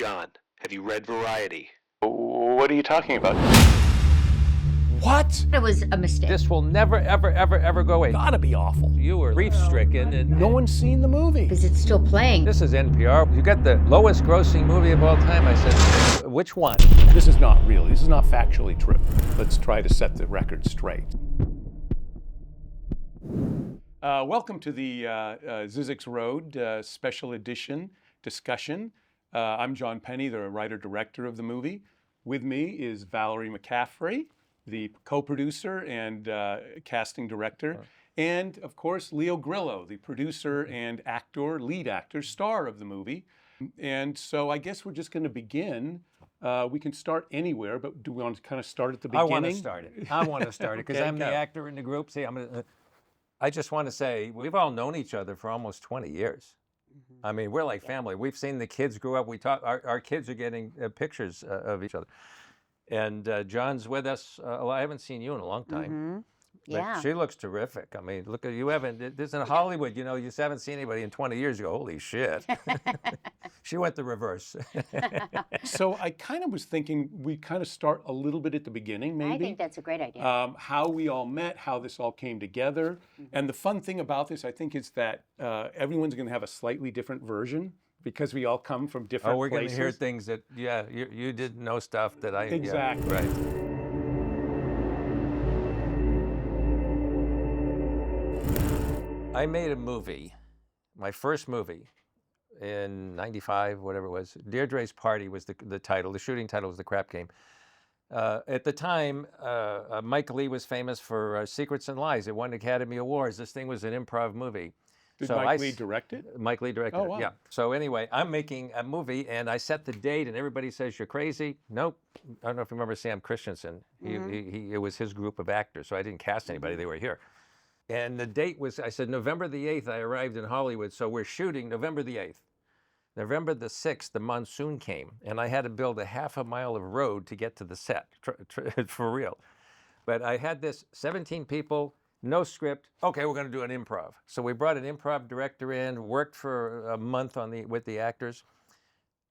John, have you read Variety? What are you talking about? What? It was a mistake. This will never, ever, ever, ever go away. Gotta be awful. You were grief-stricken and No one's seen the movie. Because it's still playing. this is NPR. You got the lowest grossing movie of all time. I said, which one? This is not real. This is not factually true. Let's try to set the record straight. Welcome to the Zyzzyx Road special edition discussion. I'm John Penny, the writer-director of the movie. With me is Valerie McCaffrey, the co-producer and casting director. And, of course, Leo Grillo, the producer and actor, lead actor, star of the movie. And so I guess we're just going to begin. We can start anywhere, but do we want to kind of start at the beginning? I want to start it because Okay, I'm go. the actor in the group. See, I just want to say we've all known each other for almost 20 years. I mean, we're like family. We've seen the kids grow up. We talk. Our kids are getting pictures of each other. And John's with us. I haven't seen you in a long time. Yeah. But she looks terrific. I mean, look at you. This in Hollywood. You know, you haven't seen anybody in 20 years. You go, holy shit. She went the reverse. So I kind of was thinking we kind of start a little bit at the beginning, maybe. I think that's a great idea. How we all met, how this all came together. And the fun thing about this, I think, is that everyone's going to have a slightly different version because we all come from different Oh, we're going places. to hear things that, yeah, you didn't know stuff that I. Exactly. Yeah, right. I made a movie, my first movie, in '95, whatever it was. Deirdre's Party was the title. The shooting title was The Crap Game. At the time, Mike Lee was famous for Secrets and Lies. It won Academy Awards. This thing was an improv movie. Did So Mike Lee direct it? Mike Lee directed Oh, it, wow. yeah. So anyway, I'm making a movie, and I set the date, and everybody says, you're crazy. Nope. I don't know if you remember Sam Christensen. It was his group of actors, so I didn't cast anybody. They were here. And the date was, I said, November the 8th, I arrived in Hollywood, so we're shooting November the 8th. November the 6th, the monsoon came, and I had to build a half a mile of road to get to the set, for real. But I had this 17 people, no script. Okay, we're going to do an improv. So we brought an improv director in, worked for a month with the actors.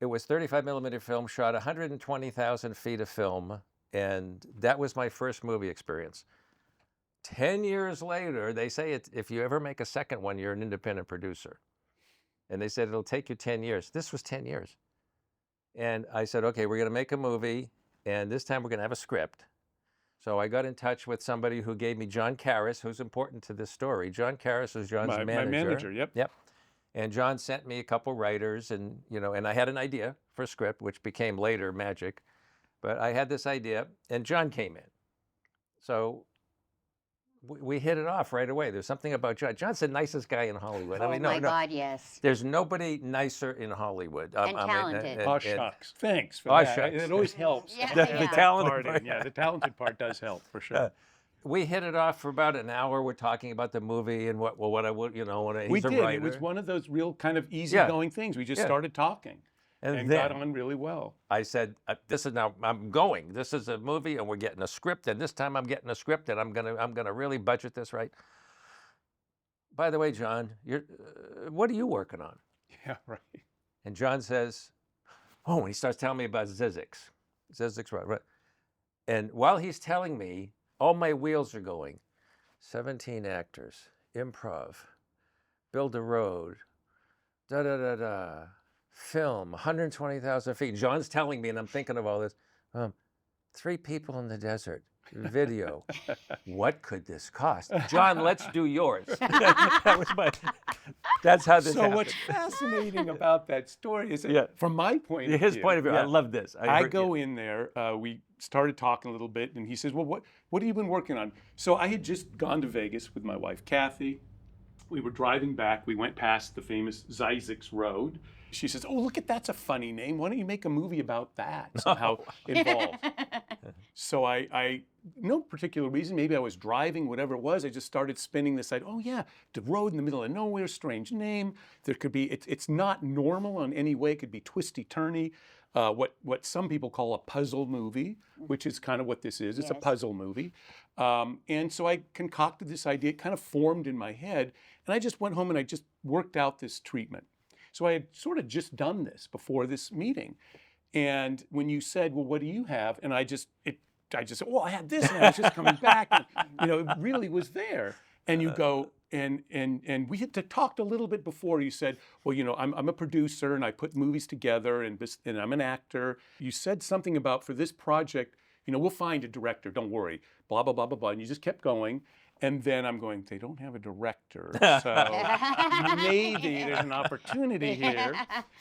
It was 35 millimeter film, shot 120,000 feet of film, and that was my first movie experience. 10 years later, they say if you ever make a second one, you're an independent producer. And they said, it'll take you 10 years. This was 10 years. And I said, okay, we're going to make a movie, and this time we're going to have a script. So I got in touch with somebody who gave me John Karras, who's important to this story. John Karras was John's manager. My manager, yep. Yep. And John sent me a couple writers, and I had an idea for a script, which became later magic. But I had this idea, and John came in. So we hit it off right away. There's something about John. John's the nicest guy in Hollywood. Oh my God, yes. There's nobody nicer in Hollywood. And talented. Oh, shucks. Thanks for Oh, that. shucks. It always helps. Yeah, The yeah. talented part. Yeah, the talented part does help, for sure. We hit it off for about an hour. We're talking about the movie and what I would, he's We a did. writer. It was one of those real kind of easygoing things. We just started talking and then got on really well. I said, "This is now. I'm going. This is a movie, and we're getting a script. And this time, I'm getting a script, and I'm gonna really budget this right." By the way, John, what are you working on? Yeah, right. And John says, "Oh," and he starts telling me about Zyzzyx Road. Right. And while he's telling me, all my wheels are going. 17 actors, improv, build a road, da-da-da-da, film, 120,000 feet. John's telling me, and I'm thinking of all this. 3 people in the desert, video. What could this cost? John, let's do yours. That's how this happened. So what's fascinating about that story is that from my point of His view, point of view, I love this. I go in there, we started talking a little bit, and he says, well, what have you been working on? So I had just gone to Vegas with my wife, Kathy. We were driving back. We went past the famous Zyzzyx Road. She says, oh, look that's a funny name. Why don't you make a movie about that? Somehow involved. So I, no particular reason, maybe I was driving, whatever it was, I just started spinning this idea. Oh yeah, the road in the middle of nowhere, strange name. There could be, it's not normal in any way. It could be twisty-turny. What some people call a puzzle movie, which is kind of what this is. It's a puzzle movie. And so I concocted this idea. It kind of formed in my head. And I just went home and I just worked out this treatment. So I had sort of just done this before this meeting. And when you said, well, what do you have? And I just said, well, I had this, and I was just coming back, and, it really was there. And you go, and we had talked a little bit before. You said, well, I'm a producer, and I put movies together, and I'm an actor. You said something about, for this project, we'll find a director, don't worry, blah, blah, blah, blah, blah. And you just kept going. And then I'm going, they don't have a director, so maybe there's an opportunity here.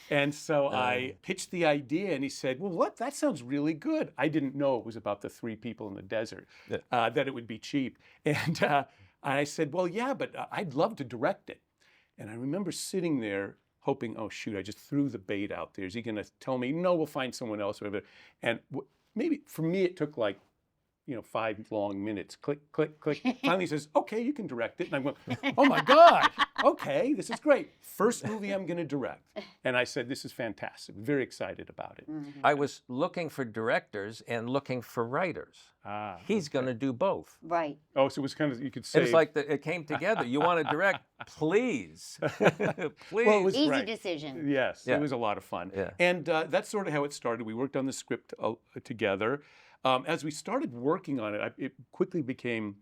And so I pitched the idea, and he said, well, what? That sounds really good. I didn't know it was about the 3 people in the desert, that it would be cheap. And I said, well, yeah, but I'd love to direct it. And I remember sitting there hoping, oh, shoot, I just threw the bait out there. Is he going to tell me, no, we'll find someone else? Or whatever. And maybe for me, it took like, 5 long minutes, click, click, click. Finally he says, okay, you can direct it. And I'm going, oh my God, okay, this is great. First movie I'm gonna direct. And I said, this is fantastic, very excited about it. I was looking for directors and looking for writers. He's gonna do both. Right. Oh, so it was kind of, you could say. It was like it came together. You want to direct? Please. Please. Well, it was Easy great. decision. Yes, Yeah. it was a lot of fun. Yeah. And that's sort of how it started. We worked on the script together. As we started working on it, it quickly became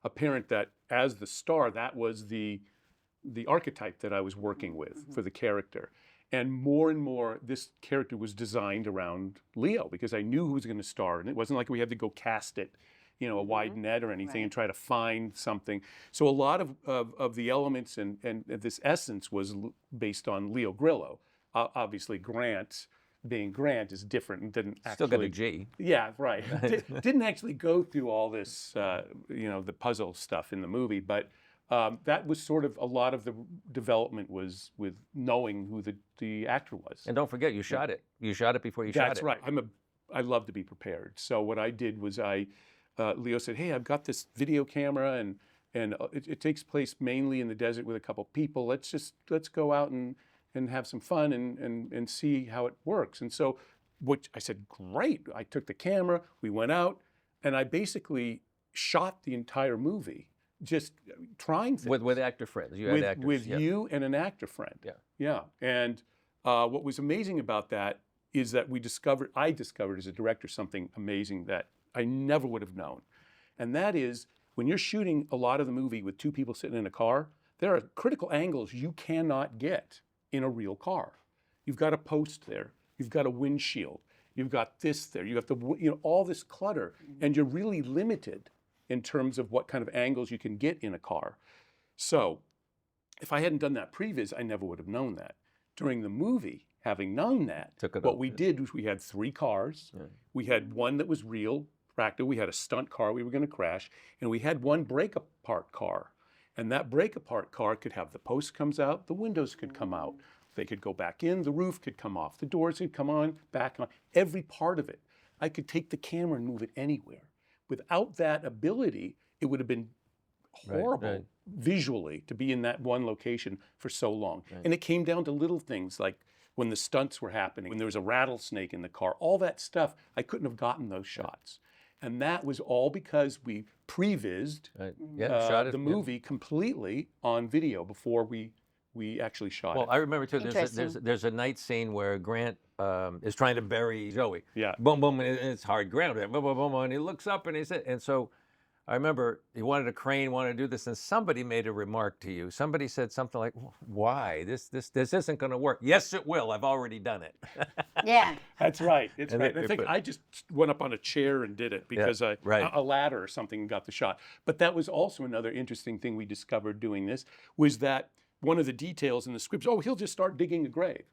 apparent that as the star, that was the archetype that I was working with for the character. And more, this character was designed around Leo, because I knew who was going to star. And it wasn't like we had to go cast it, a wide net or anything, and try to find something. So a lot of the elements and this essence was based on Leo Grillo. Obviously, Grant, being Grant, is different and didn't actually. Still got a G. Yeah, right. Didn't actually go through all this, the puzzle stuff in the movie, but that was sort of a lot of the development was with knowing who the actor was. And don't forget, you shot it. You shot it before you shot it. That's right. I love to be prepared. So what I did was Leo said, hey, I've got this video camera, and it takes place mainly in the desert with a couple people. Let's go out and have some fun and see how it works. And so I said, great. I took the camera, we went out, and I basically shot the entire movie, just trying things. With actor friends. You had actors. With yeah. you and an actor friend. Yeah. Yeah. And what was amazing about that is that I discovered as a director something amazing that I never would have known. And that is, when you're shooting a lot of the movie with 2 people sitting in a car, there are critical angles you cannot get in a real car. You've got a post there, you've got a windshield, you've got this there, you have to, all this clutter, and you're really limited in terms of what kind of angles you can get in a car. So if I hadn't done that previs, I never would have known that. During the movie, having known that, what we did was we had 3 cars. Yeah. We had one that was real, practical. We had a stunt car we were going to crash, and we had one break-apart car. And that break-apart car could have the post comes out, the windows could come out. They could go back in, the roof could come off, the doors could come on, back on, every part of it. I could take the camera and move it anywhere. Without that ability, it would have been horrible visually to be in that one location for so long. Right. And it came down to little things like when the stunts were happening, when there was a rattlesnake in the car, all that stuff, I couldn't have gotten those shots. And that was all because we prevised the movie completely on video before we actually shot it. Well, I remember too, there's a night scene where Grant is trying to bury Joey. Yeah. Boom, boom, and it's hard. Grant, boom, boom, boom, and he looks up and he said, and so I remember he wanted a crane, wanted to do this, and somebody made a remark to you. Somebody said something like, "Why? This isn't going to work." Yes, it will. I've already done it. Yeah. That's right. It's right. I think I just went up on a chair and did it because a ladder or something got the shot. But that was also another interesting thing we discovered doing this was that one of the details in the script is, he'll just start digging a grave.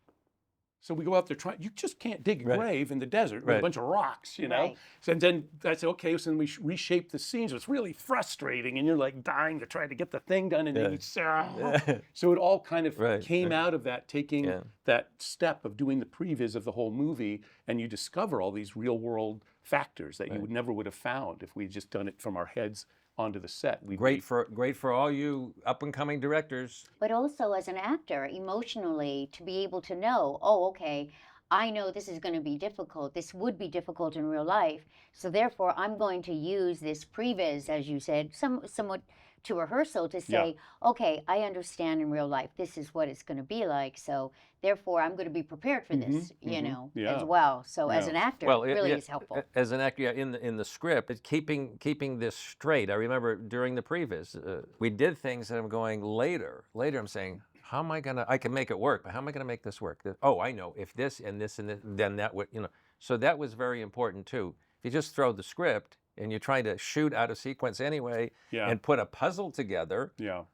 So we go out there trying, you just can't dig a grave in the desert with a bunch of rocks, Right. So then I said, okay, so then we reshape the scene. So it's really frustrating and you're like dying to try to get the thing done. And then so it all kind of came out of that, taking that step of doing the previs of the whole movie, and you discover all these real world factors that you never would have found if we'd just done it from our heads onto the set. Great for all you up and coming directors. But also as an actor, emotionally, to be able to know, oh, okay, I know this is going to be difficult. This would be difficult in real life. So therefore, I'm going to use this previs, as you said, somewhat to rehearsal to say, okay, I understand in real life this is what it's going to be like. So therefore, I'm going to be prepared for this, you know, as well. So as an actor, well, it really is helpful. As an actor, in the script, it's keeping this straight. I remember during the previs, we did things that I'm going later. Later, I'm saying, how am I gonna? I can make it work, but how am I gonna make this work? Oh, I know. If this and this and this, then that would, you know. So that was very important too. If you just throw the script and you're trying to shoot out of sequence anyway, and put a puzzle together. Yeah.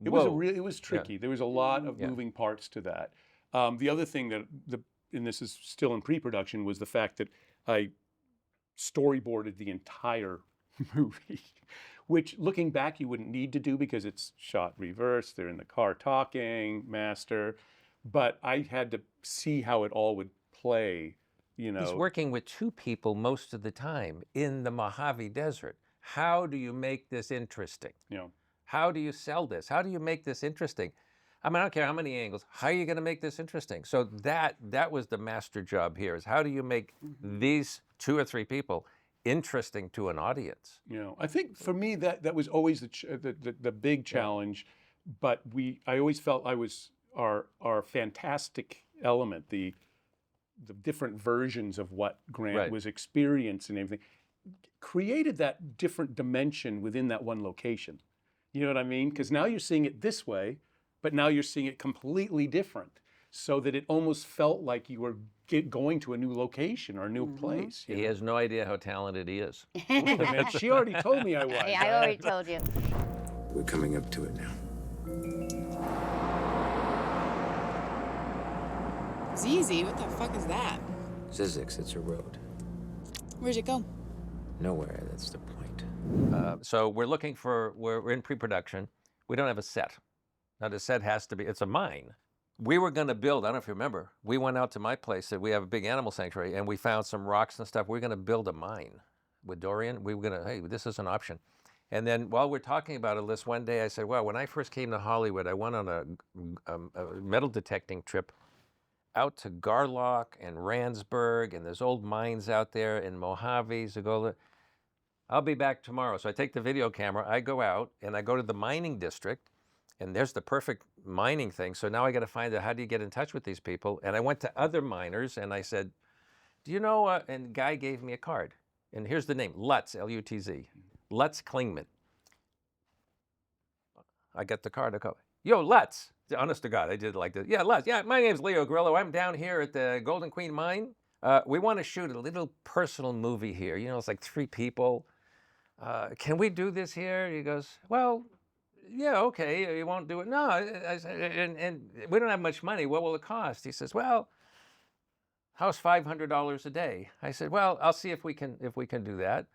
It was tricky. There was a lot of moving parts to that. The other thing and this is still in pre-production, was the fact that I storyboarded the entire movie, which looking back you wouldn't need to do because it's shot reverse. They're in the car talking, master, but I had to see how it all would play. You know, he's working with two people most of the time in the Mojave Desert. How do you make this interesting? How do you sell this? How do you make this interesting? I mean, I don't care how many angles. How are you going to make this interesting? So that was the master job here, is how do you make these 2 or 3 people interesting to an audience? I think for me that was always the big challenge, but I always felt I was our fantastic element, the different versions of what Grant was experiencing and everything, created that different dimension within that one location. You know what I mean? Because now you're seeing it this way, but now you're seeing it completely different, so that it almost felt like you were going to a new location or a new place. He has no idea how talented he is. Wait a minute, she already told me I was. Yeah, I already told you. We're coming up to it now. Zyzzy, what the fuck is that? Zyzzyx, it's a road. Where'd it go? Nowhere, that's the point. So we're in pre-production. We don't have a set. Now the set has to be, it's a mine. We were gonna build, I don't know if you remember, we went out to my place, said we have a big animal sanctuary, and we found some rocks and stuff. We're gonna build a mine with Dorian. We were gonna, hey, this is an option. And then while we're talking about it, this one day I said, well, when I first came to Hollywood, I went on a metal detecting trip out to Garlock and Randsburg, and there's old mines out there in Mojave, Zagola. I'll be back tomorrow. So I take the video camera, I go out, and I go to the mining district, and there's the perfect mining thing. So now I got to find out, how do you get in touch with these people? And I went to other miners, and I said, do you know, and the guy gave me a card. And here's the name, Lutz, L-U-T-Z, Lutz Klingman. I get the card, I go, yo, Lutz. Honest to God, I did it like this. Yeah, Lutz, yeah, my name's Leo Grillo. I'm down here at the Golden Queen Mine. We want to shoot a little personal movie here. You know, it's like 3 people. Can we do this here? He goes, well, yeah, okay. You won't do it. No, and we don't have much money. What will it cost? He says, well, how's $500 a day? I said, well, I'll see if we can do that.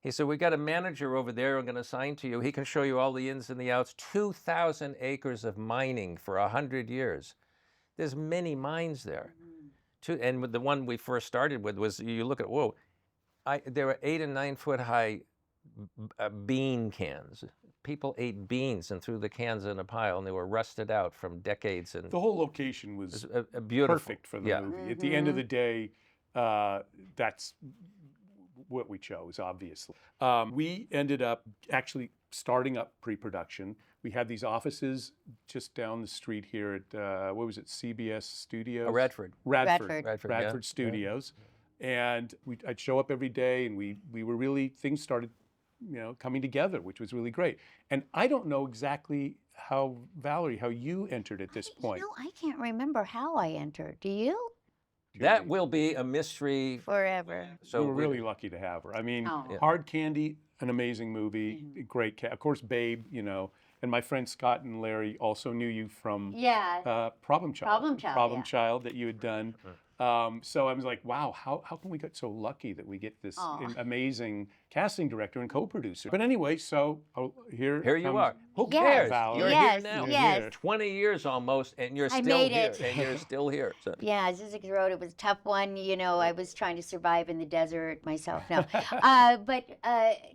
He said, we got a manager over there I'm going to assign to you. He can show you all the ins and the outs. 2,000 acres of mining for 100 years. There's many mines there. And the one we first started with was, you look at, whoa, there were 8 and 9 foot high bean cans. People ate beans and threw the cans in a pile, and they were rusted out from decades. And the whole location was beautiful. Perfect for the movie. At the end of the day, that's what we chose, obviously. We ended up actually starting up pre-production. We had these offices just down the street here at, what was it, CBS Studios? Radford. Radford Studios. And I'd show up every day, and we were really, things started, coming together, which was really great. And I don't know exactly how, Valerie, how you entered at this point. I can't remember how I entered. Do you? That will be a mystery forever. So we're really lucky to have her. I mean, Hard Candy, an amazing movie, great cast. Of course, Babe, and my friends Scott and Larry also knew you from Problem Child that you had done. So I was like, wow, how can we get so lucky that we get this amazing casting director and co-producer? But anyway, so here you are. Who Yes. cares? Valerie. You're Yes, here now. yes. 20 years almost, and you're I still made here. it. And you're still here. So. Yeah, Zyzzyx Road, it was a tough one. I was trying to survive in the desert myself. No,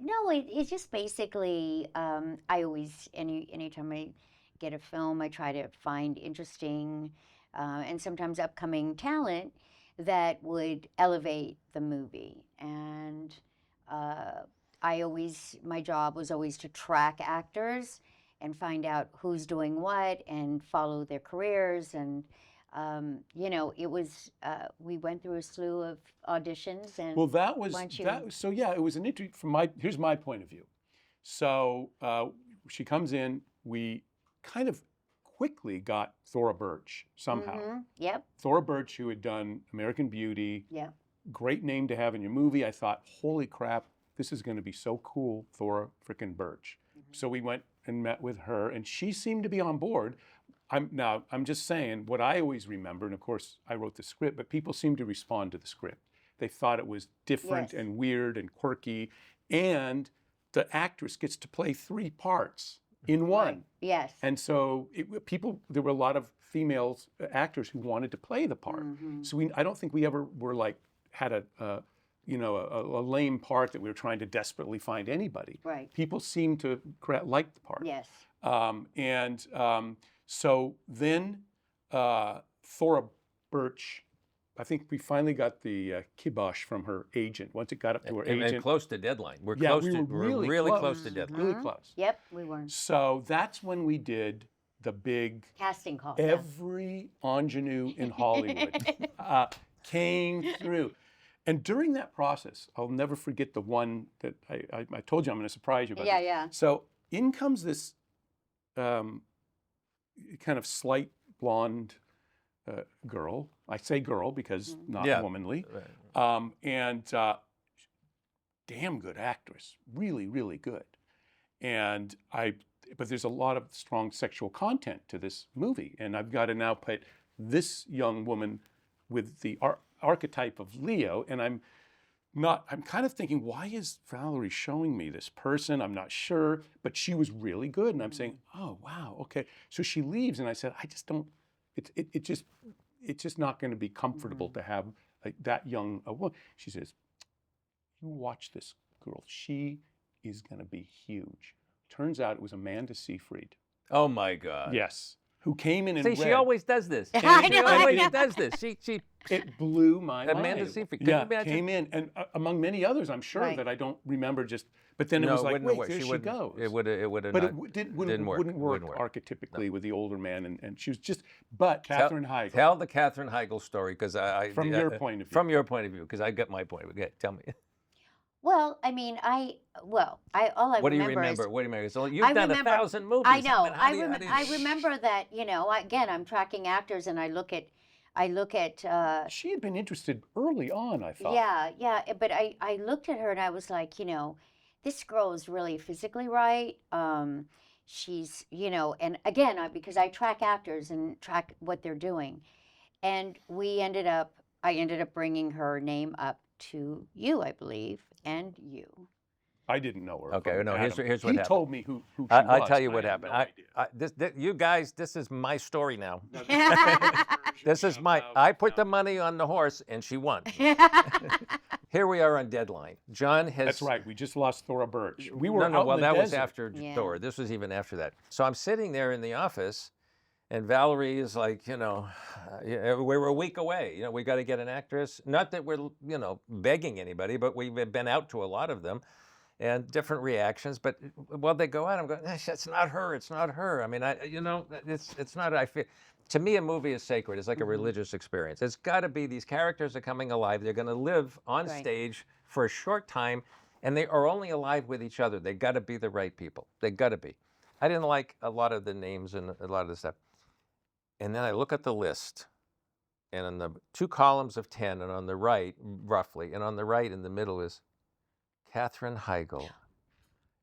no, it's just basically, I always, anytime I get a film, I try to find interesting and sometimes upcoming talent that would elevate the movie. And my job was always to track actors and find out who's doing what and follow their careers. And it was we went through a slew of auditions. And Well, that was once you- that. So yeah, it was an interview from my. Here's my point of view. So she comes in. We kind of quickly got Thora Birch somehow. Yep. Thora Birch, who had done American Beauty. Yep. Great name to have in your movie. I thought, holy crap, this is going to be so cool, Thora frickin' Birch. So we went and met with her, and she seemed to be on board. I'm just saying what I always remember, and of course I wrote the script, but people seemed to respond to the script. They thought it was different Yes. and weird and quirky, and the actress gets to play 3 parts in one. Right. Yes. And so there were a lot of female actors who wanted to play the part. So I don't think we ever were like had a lame part that we were trying to desperately find anybody. Right. People seemed to like the part. Yes. So then Thora Birch, I think we finally got the kibosh from her agent. Once it got up to her And agent. close to deadline. We're Yeah, close we to were we're really close to deadline. Really close. Yep, we were. So that's when we did the big, Casting call. every ingenue in Hollywood came through. And during that process, I'll never forget the one that I told you I'm going to surprise you about. Yeah, this. yeah. So in comes this kind of slight blonde girl. I say girl because not Yeah. womanly. And damn good actress. Really, really good. But there's a lot of strong sexual content to this movie. And I've got to now put this young woman with the archetype of Leo. And I'm kind of thinking, why is Valerie showing me this person? I'm not sure, but she was really good. And I'm saying, oh, wow, okay. So she leaves and I said, I just don't, it's just not going to be comfortable to have like that young a woman. She says, you watch this girl. She is going to be huge. Turns out it was Amanda Seyfried. Oh my God. Yes. Who came in and See, read. she always does this. I She know, always I know. does this. She It blew my mind. Amanda Seyfried. Can you Yeah, imagine? came in, and among many others, I'm sure Right. that I don't remember just. But then it was like, wait, there she goes. It would have But not. it didn't work. wouldn't work Wouldn't work. archetypically with the older man, and she was just. But Katherine Heigl, Tell the Katherine Heigl story because from your point of view. From your point of view, because I get my point of view. Okay, tell me. Well, I mean, all I What do you remember remember? is What do you remember? So you've I done remember- 1,000 movies. I know. mean, how do you- I remember that. Again, I'm tracking actors, and I look at. She had been interested early on, I thought. Yeah. But I looked at her and I was like, this girl is really physically right. She's, and again, because I track actors and track what they're doing, and I ended up bringing her name up to you, I believe, and you. I didn't know her. Okay, from no, here's Adam. what He happened. told me who she was. I tell you what had happened. no idea. You guys, this is my story now. Yeah. This is I put the money on the horse and she won. Here we are on deadline. John has. That's right. We just lost Thora Birch. We were No, out well, in the that was desert. after Yeah. Thor. This was even after that. So I'm sitting there in the office, and Valerie is like, we're a week away. We got to get an actress. Not that we're, begging anybody, but we've been out to a lot of them, and different reactions. But while they go out, I'm going, it's not her. It's not her. I mean, it's not. I feel. To me, a movie is sacred. It's like a religious experience. It's got to be these characters are coming alive. They're going to live on Right. stage for a short time, and they are only alive with each other. They got to be the right people. They got to be. I didn't like a lot of the names and a lot of the stuff. And then I look at the list, and on the 2 columns of 10, and on the right, roughly, and on the right in the middle is Katherine Heigl.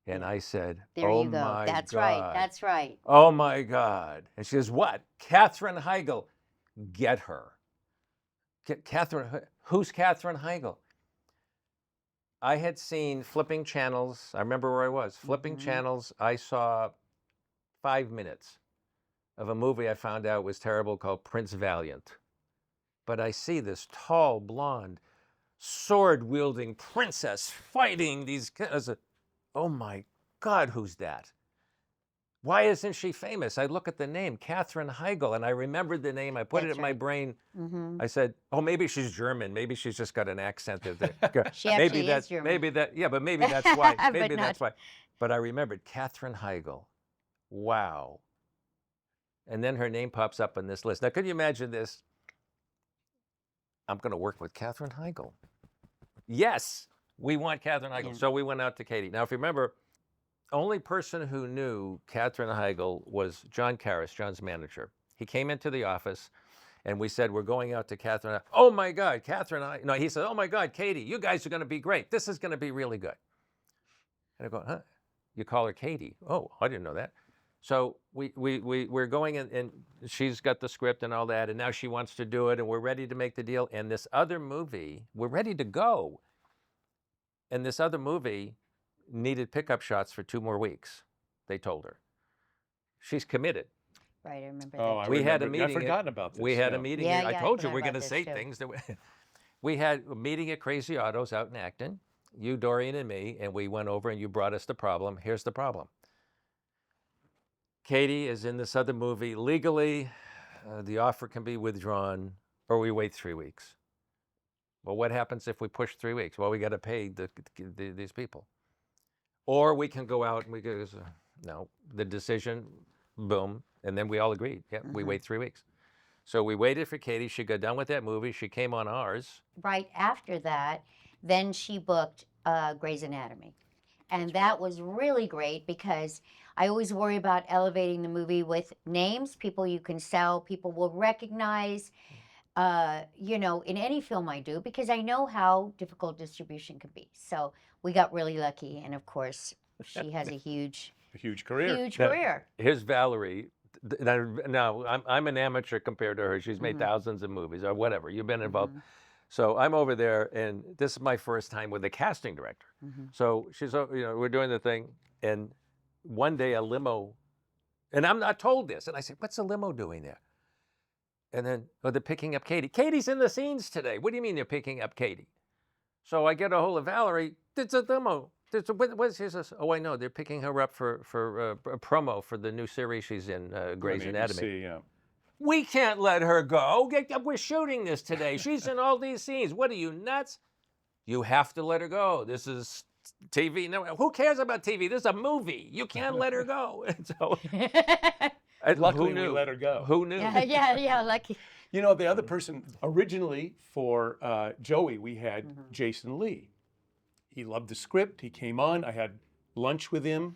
And I said, There oh you go. my That's God. right. That's right. Oh my God. And she says, what? Katherine Heigl. Get her. Who's Katherine Heigl? I had seen flipping channels. I remember where I was. Flipping channels. I saw 5 minutes of a movie I found out was terrible called Prince Valiant. But I see this tall, blonde, sword-wielding princess fighting these. Oh my God, who's that? Why isn't she famous? I look at the name, Katherine Heigl, and I remembered the name. I put it That's in my right. brain. Mm-hmm. I said, "Oh, maybe she's German. Maybe she's just got an accent." She maybe actually that's is German. maybe that. Yeah, but maybe that's why. But Maybe not. that's why. But I remembered Katherine Heigl. Wow. And then her name pops up on this list. Now, can you imagine this? I'm going to work with Katherine Heigl. Yes, we want Katherine Heigl. Yeah. So we went out to Katie. Now, if you remember, only person who knew Katherine Heigl was John Karras, John's manager. He came into the office and we said, we're going out to Katherine. Oh my God, Katherine. No, he said, oh my God, Katie, you guys are going to be great. This is going to be really good. And I go, huh? You call her Katie? Oh, I didn't know that. So we're going and she's got the script and all that. And now she wants to do it and we're ready to make the deal. And this other movie, we're ready to go. And this other movie needed pickup shots for 2 more weeks, they told her. She's committed. Right, I remember Oh, that. I We had a remember. meeting. I'd forgotten about this. We had yeah. a meeting. Yeah, I yeah, I told you forgot we're going to about say this, too. things. We had a meeting at Crazy Autos out in Acton, you, Dorian, and me, and we went over and you brought us the problem. Here's the problem. Katie is in this other movie. Legally, the offer can be withdrawn or we wait 3 weeks. Well, what happens if we push 3 weeks? Well, we got to pay these people. Or we can go out and we go, no, the decision, boom. And then we all agreed. Yeah, we wait 3 weeks. So we waited for Katie. She got done with that movie. She came on ours. Right after that, then she booked Grey's Anatomy. And that was really great because I always worry about elevating the movie with names, people you can sell, people will recognize, you know, in any film I do, because I know how difficult distribution can be. So we got really lucky. And of course, she has a huge, A huge career. huge Now, career. Here's Valerie. Now, I'm an amateur compared to her. She's made thousands of movies or whatever. You've been involved. So I'm over there, and this is my first time with a casting director. So she's, you know, we're doing the thing, and one day a limo, and I'm not told this, and I said, "What's a limo doing there?" And then, oh, they're picking up Katie. Katie's in the scenes today. What do you mean they're picking up Katie? So I get a hold of Valerie. It's a limo. What's this? Oh, I know. They're picking her up for a promo for the new series she's in, Grey's On Anatomy. ABC, yeah. We can't let her go. We're shooting this today. She's in all these scenes. What are you, nuts? You have to let her go. This is TV. No, who cares about TV? This is a movie. You can't let her go. And so, Luckily, who knew? we let her go. Who knew? yeah, lucky. You know, the other person, originally for Joey, we had Jason Lee. He loved the script. He came on. I had lunch with him.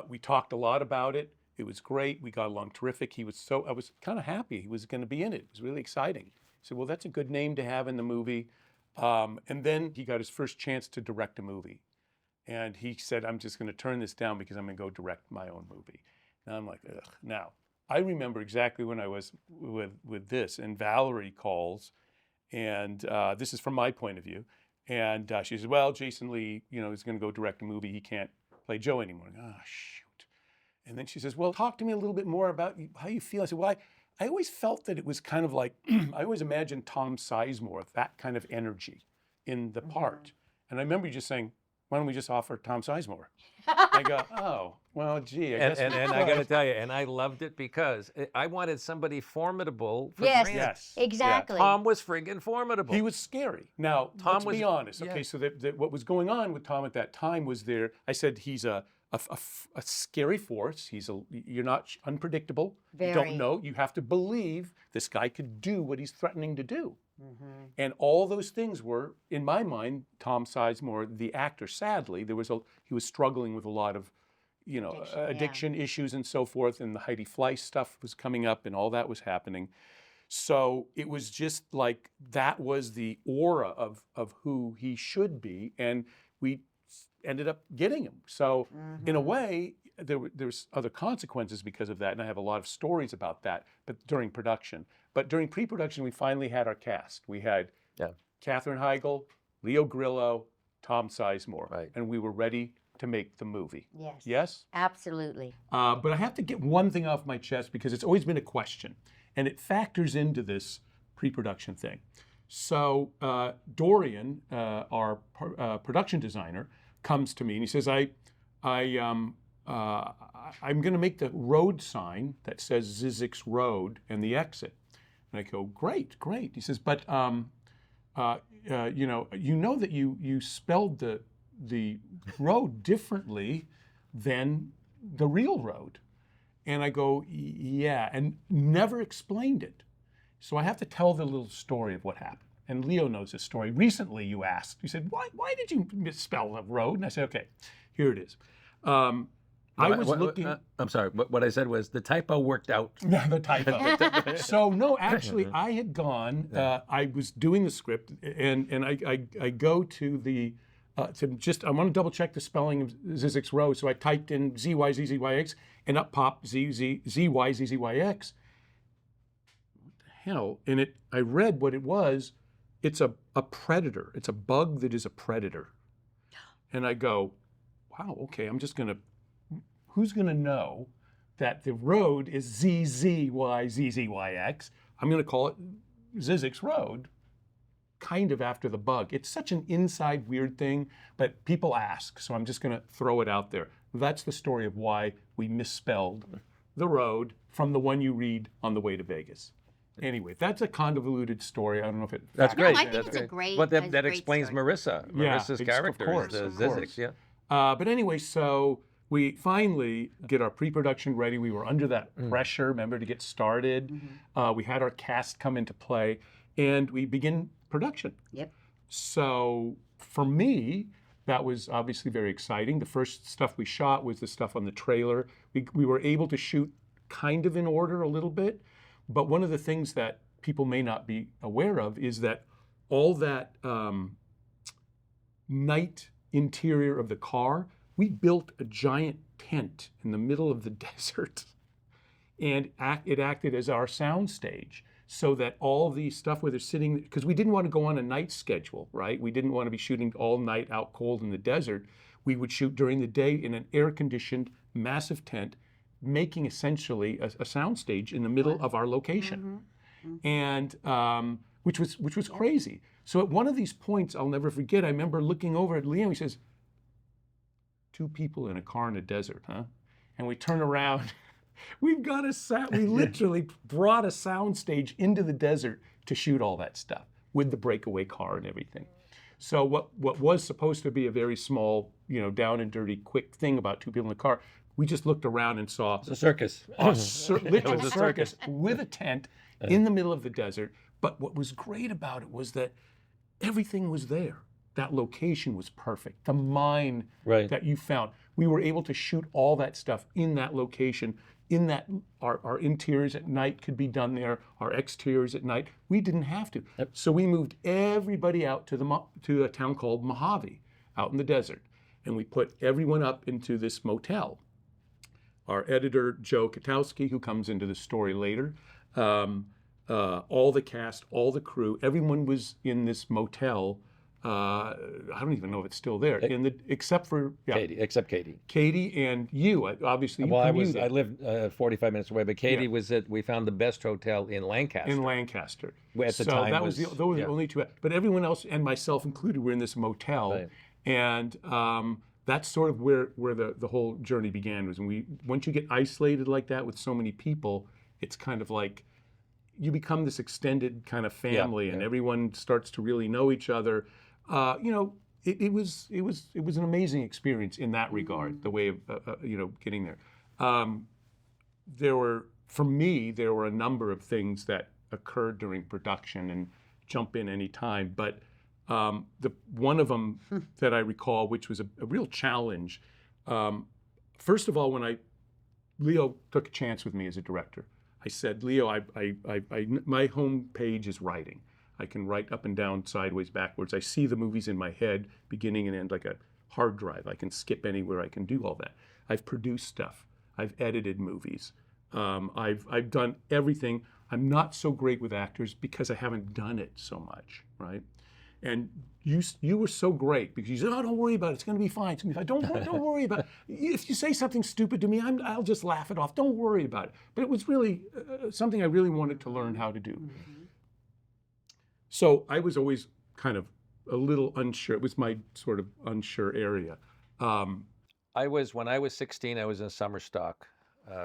We talked a lot about it. It was great. We got along terrific. I was kind of happy he was going to be in it. It was really exciting. He said, well, that's a good name to have in the movie. And then he got his first chance to direct a movie. And he said, I'm just going to turn this down because I'm going to go direct my own movie. And I'm like, ugh. Now, I remember exactly when I was with this, and Valerie calls, and this is from my point of view. And she says, well, Jason Lee, you know, is going to go direct a movie. He can't play Joe anymore. Oh, shoot. And then she says, well, talk to me a little bit more about how you feel. I said, well, I always felt that it was kind of like, I always imagined Tom Sizemore, that kind of energy in the part. And I remember you just saying, why don't we just offer Tom Sizemore? I go, oh, well, gee, I guess. And I got to tell you, and I loved it because I wanted somebody formidable for Yes, Grant. Yes. exactly. Tom was friggin' formidable. He was scary. Now, Tom let's was- be honest. yeah. Okay, so what was going on with Tom at that time was I said he's a scary force. You're not unpredictable. You Very. don't know. You have to believe this guy could do what he's threatening to do. And all those things were, in my mind, Tom Sizemore, the actor. Sadly, he was struggling with a lot of, you know, addiction issues and so forth, and the Heidi Fleiss stuff was coming up, and all that was happening. So it was just like that was the aura of who he should be, and we ended up getting him. So in a way, there's other consequences because of that, and I have a lot of stories about that. But during production, during pre-production, we finally had our cast. We had Katherine Heigl, Leo Grillo, Tom Sizemore, Right. and we were ready to make the movie. Yes. Yes. Absolutely. But I have to get one thing off my chest because it's always been a question, and it factors into this pre-production thing. So Dorian, our production designer, comes to me and he says, I'm going to make the road sign that says Zyzzyx Road and the exit. And I go, great. He says, but you know that you spelled the road differently than the real road. And I go, yeah, and never explained it. So I have to tell the little story of what happened. And Leo knows this story. Recently you asked, you said, why did you misspell the road? And I said, okay, here it is. I was looking. I'm sorry. What I said was the typo worked out. The typo. So no, actually, I had gone. I was doing the script, and I go to the I want to double check the spelling of Zyzzyx Road. So I typed in ZYZZYX, and up popped ZYZZYX. What the hell? And I read what it was. It's a predator. It's a bug that is a predator. And I go, wow, okay, who's gonna know that the road is ZZYZZYX? I'm gonna call it Zyzzyx Road, kind of after the bug. It's such an inside weird thing, but people ask, so I'm just gonna throw it out there. That's the story of why we misspelled the road from the one you read on the way to Vegas. Anyway, that's a convoluted story. I don't know if it. That's No, great. I think That's it's a great. great- But that's a that great explains story. Marissa's Of character, course, the of Zyzzyx. course. Yeah. But anyway, so we finally get our pre-production ready. We were under that pressure, remember, to get started. We had our cast come into play, and we begin production. Yep. So for me, that was obviously very exciting. The first stuff we shot was the stuff on the trailer. We were able to shoot kind of in order a little bit, but one of the things that people may not be aware of is that all that night interior of the car, we built a giant tent in the middle of the desert, and it acted as our sound stage, so that all the stuff where they're sitting, because we didn't want to go on a night schedule, right? We didn't want to be shooting all night out cold in the desert. We would shoot during the day in an air-conditioned, massive tent, making essentially a sound stage in the middle of our location, and which was crazy. So at one of these points, I'll never forget, I remember looking over at Liam. He says, "2 people in a car in a desert, huh?" And we turn around. We've got we literally brought a sound stage into the desert to shoot all that stuff with the breakaway car and everything. So what was supposed to be a very small, down and dirty, quick thing about 2 people in the car, we just looked around and saw It's a circus. a literal was a circus with a tent in the middle of the desert. But what was great about it was that everything was there. That location was perfect. The mine that you found, we were able to shoot all that stuff in that location. In that, our interiors at night could be done there. Our exteriors at night, we didn't have to. So we moved everybody out to a town called Mojave, out in the desert, and we put everyone up into this motel. Our editor, Joe Katowski, who comes into the story later, all the cast, all the crew, everyone was in this motel. I don't even know if it's still there. Except for Katie, except Katie. Katie and you, obviously. Well, I commuted. lived 45 minutes away, but Katie was we found the best hotel in Lancaster. In Lancaster. At the time that was those were the only 2. But everyone else, and myself included, were in this motel. And that's sort of where the whole journey began. Was once you get isolated like that with so many people, it's kind of like you become this extended kind of family, and everyone starts to really know each other. It was an amazing experience in that regard. The way of getting there. For me, there were a number of things that occurred during production, and jump in any time. But one of them that I recall, which was a real challenge. First of all, when Leo took a chance with me as a director, I said, Leo, my home page is writing. I can write up and down, sideways, backwards. I see the movies in my head, beginning and end, like a hard drive. I can skip anywhere. I can do all that. I've produced stuff. I've edited movies. I've done everything. I'm not so great with actors because I haven't done it so much, right? And you were so great because you said, "Oh, don't worry about it. It's going to be fine. It's going to be fine. Don't worry about it. If you say something stupid to me, I'll just laugh it off. Don't worry about it." But it was really something I really wanted to learn how to do. So I was always kind of a little unsure. It was my sort of unsure area. when I was 16, I was in summer stock.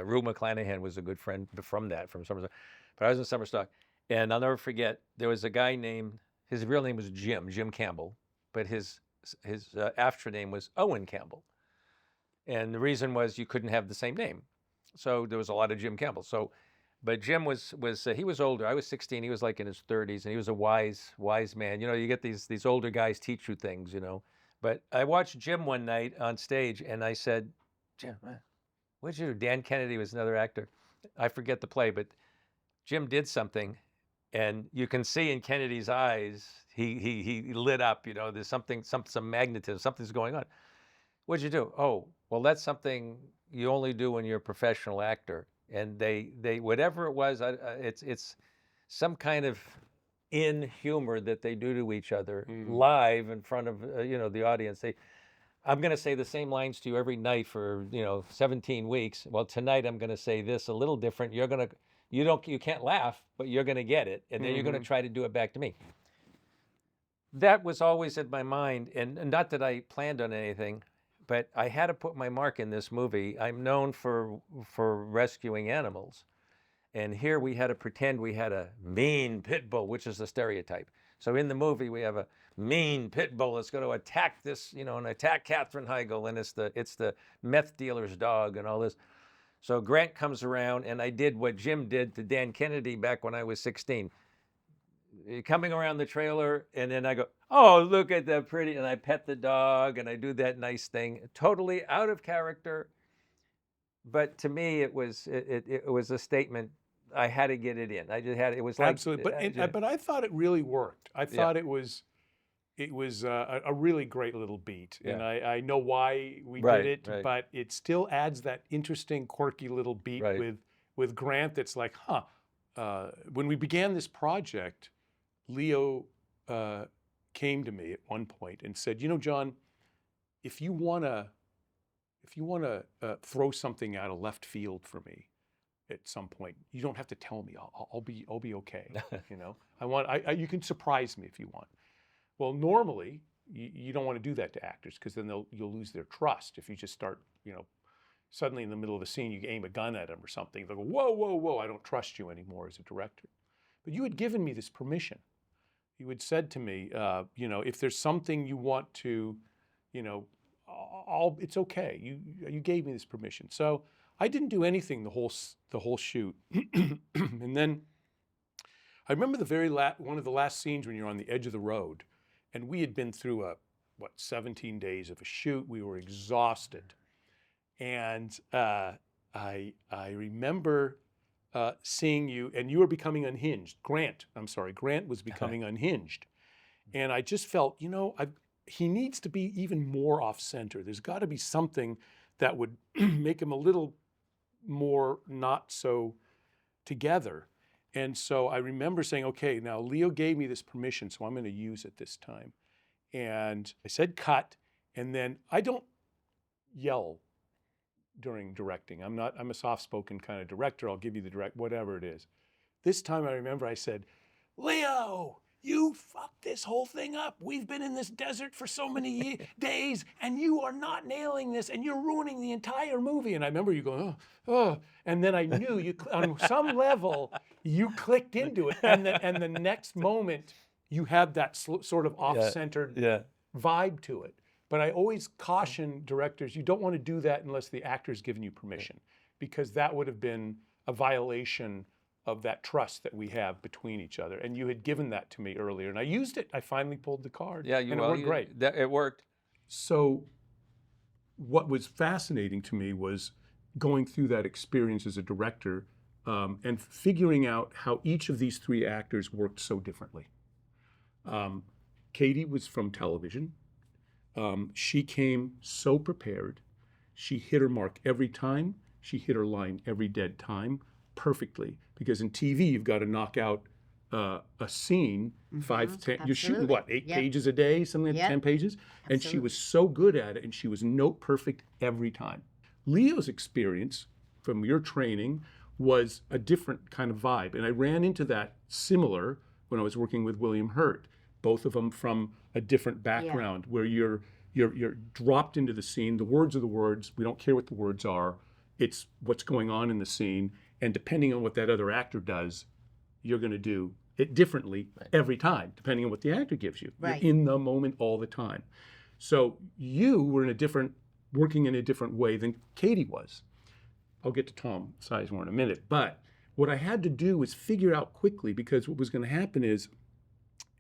Rue McClanahan was a good friend from summer stock. But I was in summer stock. And I'll never forget, there was a guy named, his real name was Jim Campbell, but his after name was Owen Campbell. And the reason was you couldn't have the same name. So there was a lot of Jim Campbell. So, but Jim was he was older. I was 16. He was like in his 30s, and he was a wise man. You know, you get these older guys teach you things, you know. But I watched Jim one night on stage, and I said, Jim, what'd you do? Dan Kennedy was another actor. I forget the play, but Jim did something, and you can see in Kennedy's eyes, he lit up. You know, there's some magnetism, something's going on. What'd you do? Oh, well, that's something you only do when you're a professional actor. And they whatever it was, it's some kind of humor that they do to each other live in front of the audience. I'm going to say the same lines to you every night for 17 weeks. Well, tonight I'm going to say this a little different. You can't laugh, but you're going to get it, and then you're going to try to do it back to me. That was always in my mind, and not that I planned on anything, but I had to put my mark in this movie. I'm known for rescuing animals. And here we had to pretend we had a mean pit bull, which is the stereotype. So in the movie, we have a mean pit bull that's going to attack this, and attack Katherine Heigl, and it's the meth dealer's dog and all this. So Grant comes around, and I did what Jim did to Dan Kennedy back when I was 16. Coming around the trailer, and then I go, oh, look at that pretty, and I pet the dog, and I do that nice thing, totally out of character. But to me, it was a statement. I had to get it in. I just had it was like absolutely. But I thought it really worked. I thought it was a really great little beat, and I know why we did it, but it still adds that interesting, quirky little beat with Grant. That's like, when we began this project, Leo came to me at one point and said, John, if you wanna throw something out of left field for me at some point, you don't have to tell me. I'll be okay. You can surprise me if you want. Well, normally you don't want to do that to actors, because then you'll lose their trust if you just start, suddenly in the middle of a scene you aim a gun at them or something. They'll go, whoa, I don't trust you anymore as a director. But you had given me this permission. You had said to me, if there's something you want to, it's okay. You gave me this permission. So I didn't do anything the whole shoot. And then I remember one of the last scenes when you're on the edge of the road, and we had been through 17 days of a shoot. We were exhausted, and I remember seeing you, and you were becoming unhinged. Grant was becoming unhinged, and I just felt, he needs to be even more off center. There's got to be something that would make him a little more not so together. And so I remember saying, okay, now Leo gave me this permission, so I'm going to use it this time. And I said cut, and then I don't yell during directing. I'm a soft-spoken kind of director. I'll give you the direct, whatever it is. This time I remember I said, Leo, you fucked this whole thing up. We've been in this desert for so many days, and you are not nailing this, and you're ruining the entire movie. And I remember you going, oh. And then I knew you, on some level, you clicked into it. And the next moment, you had that sort of off-centered vibe to it. But I always caution directors, you don't want to do that unless the actor's given you permission, because that would have been a violation of that trust that we have between each other. And you had given that to me earlier, and I used it. I finally pulled the card, and it worked great. It worked. So what was fascinating to me was going through that experience as a director and figuring out how each of these three actors worked so differently. Katie was from television. She came so prepared. She hit her mark every time. She hit her line every dead time perfectly. Because in TV, you've got to knock out a scene, 5, 10, you're shooting what, 8 pages a day, something like 10 pages? And she was so good at it, and she was note perfect every time. Leo's experience from your training was a different kind of vibe. And I ran into that similar when I was working with William Hurt, both of them from a different background, where you're you're dropped into the scene. The words are the words. We don't care what the words are. It's what's going on in the scene. And depending on what that other actor does, you're going to do it differently every time, depending on what the actor gives you. Right. You're in the moment all the time. So you were working in a different way than Katie was. I'll get to Tom Sizemore in a minute. But what I had to do was figure out quickly, because what was going to happen is,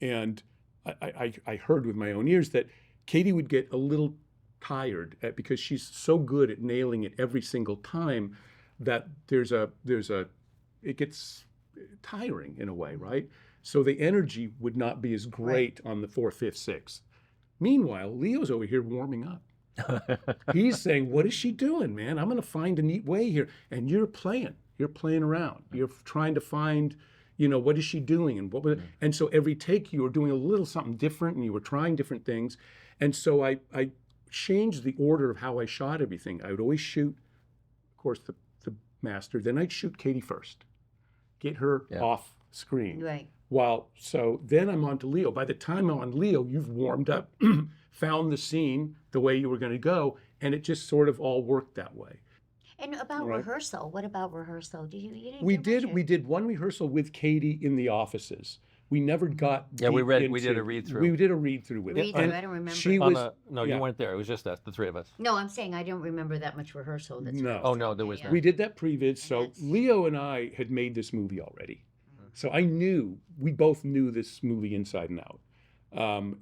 and I heard with my own ears that Katie would get a little tired because she's so good at nailing it every single time that it gets tiring in a way, right? So the energy would not be as great on the 4th, 5th, 6th. Meanwhile, Leo's over here warming up. He's saying, what is she doing, man? I'm going to find a neat way here. And you're playing around. You're trying to find, what is she doing? And so every take you were doing a little something different, and you were trying different things. And so I changed the order of how I shot everything. I would always shoot, of course, the master. Then I'd shoot Katie first, get her off screen. Right. So then I'm on to Leo. By the time I'm on Leo, you've warmed up, found the scene the way you were going to go, and it just sort of all worked that way. And about Right. rehearsal, what about rehearsal? You didn't We do much did. of- We did one rehearsal with Katie in the offices. We never got. Yeah, we deep read. We did into- a read through. We did a read through with it. Read-through, And I don't remember. She On was. no, yeah. you weren't there. It was just us, the three of us. No, I'm saying I don't remember that much rehearsal. That's No. what I Oh was no, saying. there was Yeah, not. We did that previs. So that's- Leo and I had made this movie already. So I knew, we both knew this movie inside and out.